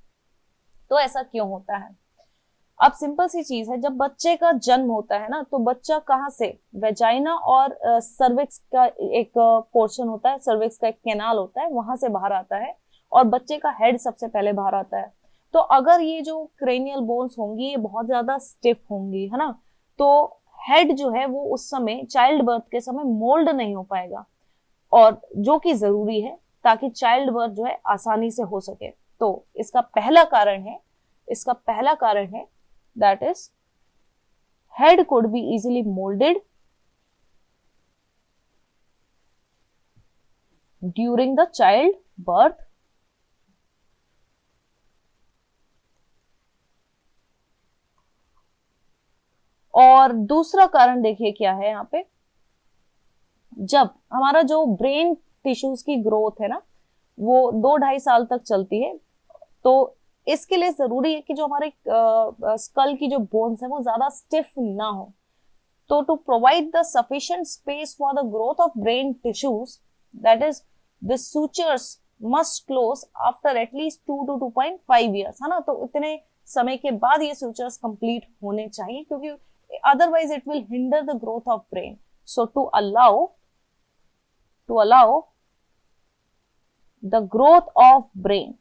तो ऐसा क्यों होता है? अब सिंपल सी चीज है, जब बच्चे का जन्म होता है ना, तो बच्चा कहाँ से, वेजाइना और सर्विक्स का एक पोर्शन होता है, सर्विक्स का एक कैनाल होता है, वहां से बाहर आता है, और बच्चे का हेड सबसे पहले बाहर आता है। तो अगर ये जो क्रेनियल बोन्स होंगी ये बहुत ज्यादा स्टिफ होंगी, है ना, तो हेड जो है वो उस समय चाइल्ड बर्थ के समय मोल्ड नहीं हो पाएगा, और जो कि जरूरी है ताकि चाइल्ड बर्थ जो है आसानी से हो सके। तो इसका पहला कारण है that is head could be easily molded during the child birth, और दूसरा कारण देखिए क्या है यहाँ पे, जब हमारा जो ब्रेन टिश्यूज की ग्रोथ है ना वो 2-2.5 साल तक चलती है, तो इसके लिए जरूरी है कि जो हमारे स्कल की जो बोन्स है वो ज्यादा स्टिफ ना हो। तो to provide the sufficient space for the growth of brain tissues, that is the sutures must close after at least 2 to 2.5 years, है ना, तो इतने समय के बाद ये सूचर्स कंप्लीट होने चाहिए, क्योंकि otherwise it will hinder the growth of brain. So to allow the growth of brain,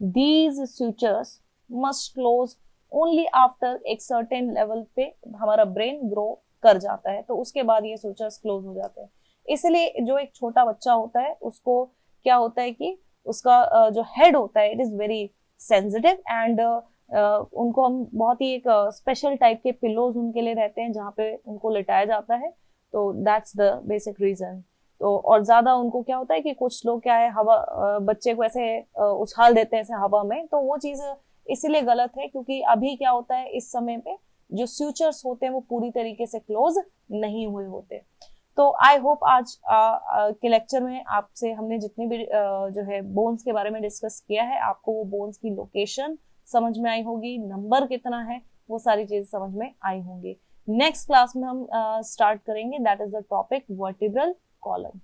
these sutures must close only after एक certain level पे हमारा ब्रेन ग्रो कर जाता है, तो उसके बाद ये सूचर्स क्लोज हो जाते हैं। इसलिए जो एक छोटा बच्चा होता है उसको क्या होता है कि उसका जो हेड होता है it is very sensitive, and उनको हम बहुत ही एक स्पेशल टाइप के पिलोज उनके लिए रहते हैं जहाँ पे उनको लिटाया जाता है। तो दैट्स द बेसिक रीजन। तो और ज्यादा उनको क्या होता है कि कुछ लोग क्या है हवा बच्चे को ऐसे उछाल देते हैं ऐसे हवा में, तो वो चीज इसीलिए गलत है क्योंकि अभी क्या होता है इस समय पे जो फ्यूचर्स होते हैं वो पूरी तरीके से क्लोज नहीं हुए होते। तो आई होप आज के लेक्चर में आपसे हमने जितनी भी जो है बोन्स के बारे में डिस्कस किया है, आपको वो बोन्स की लोकेशन समझ में आई होगी, नंबर कितना है वो सारी चीजें समझ में आई होंगी। नेक्स्ट क्लास में हम स्टार्ट करेंगे, that is the topic vertebral column.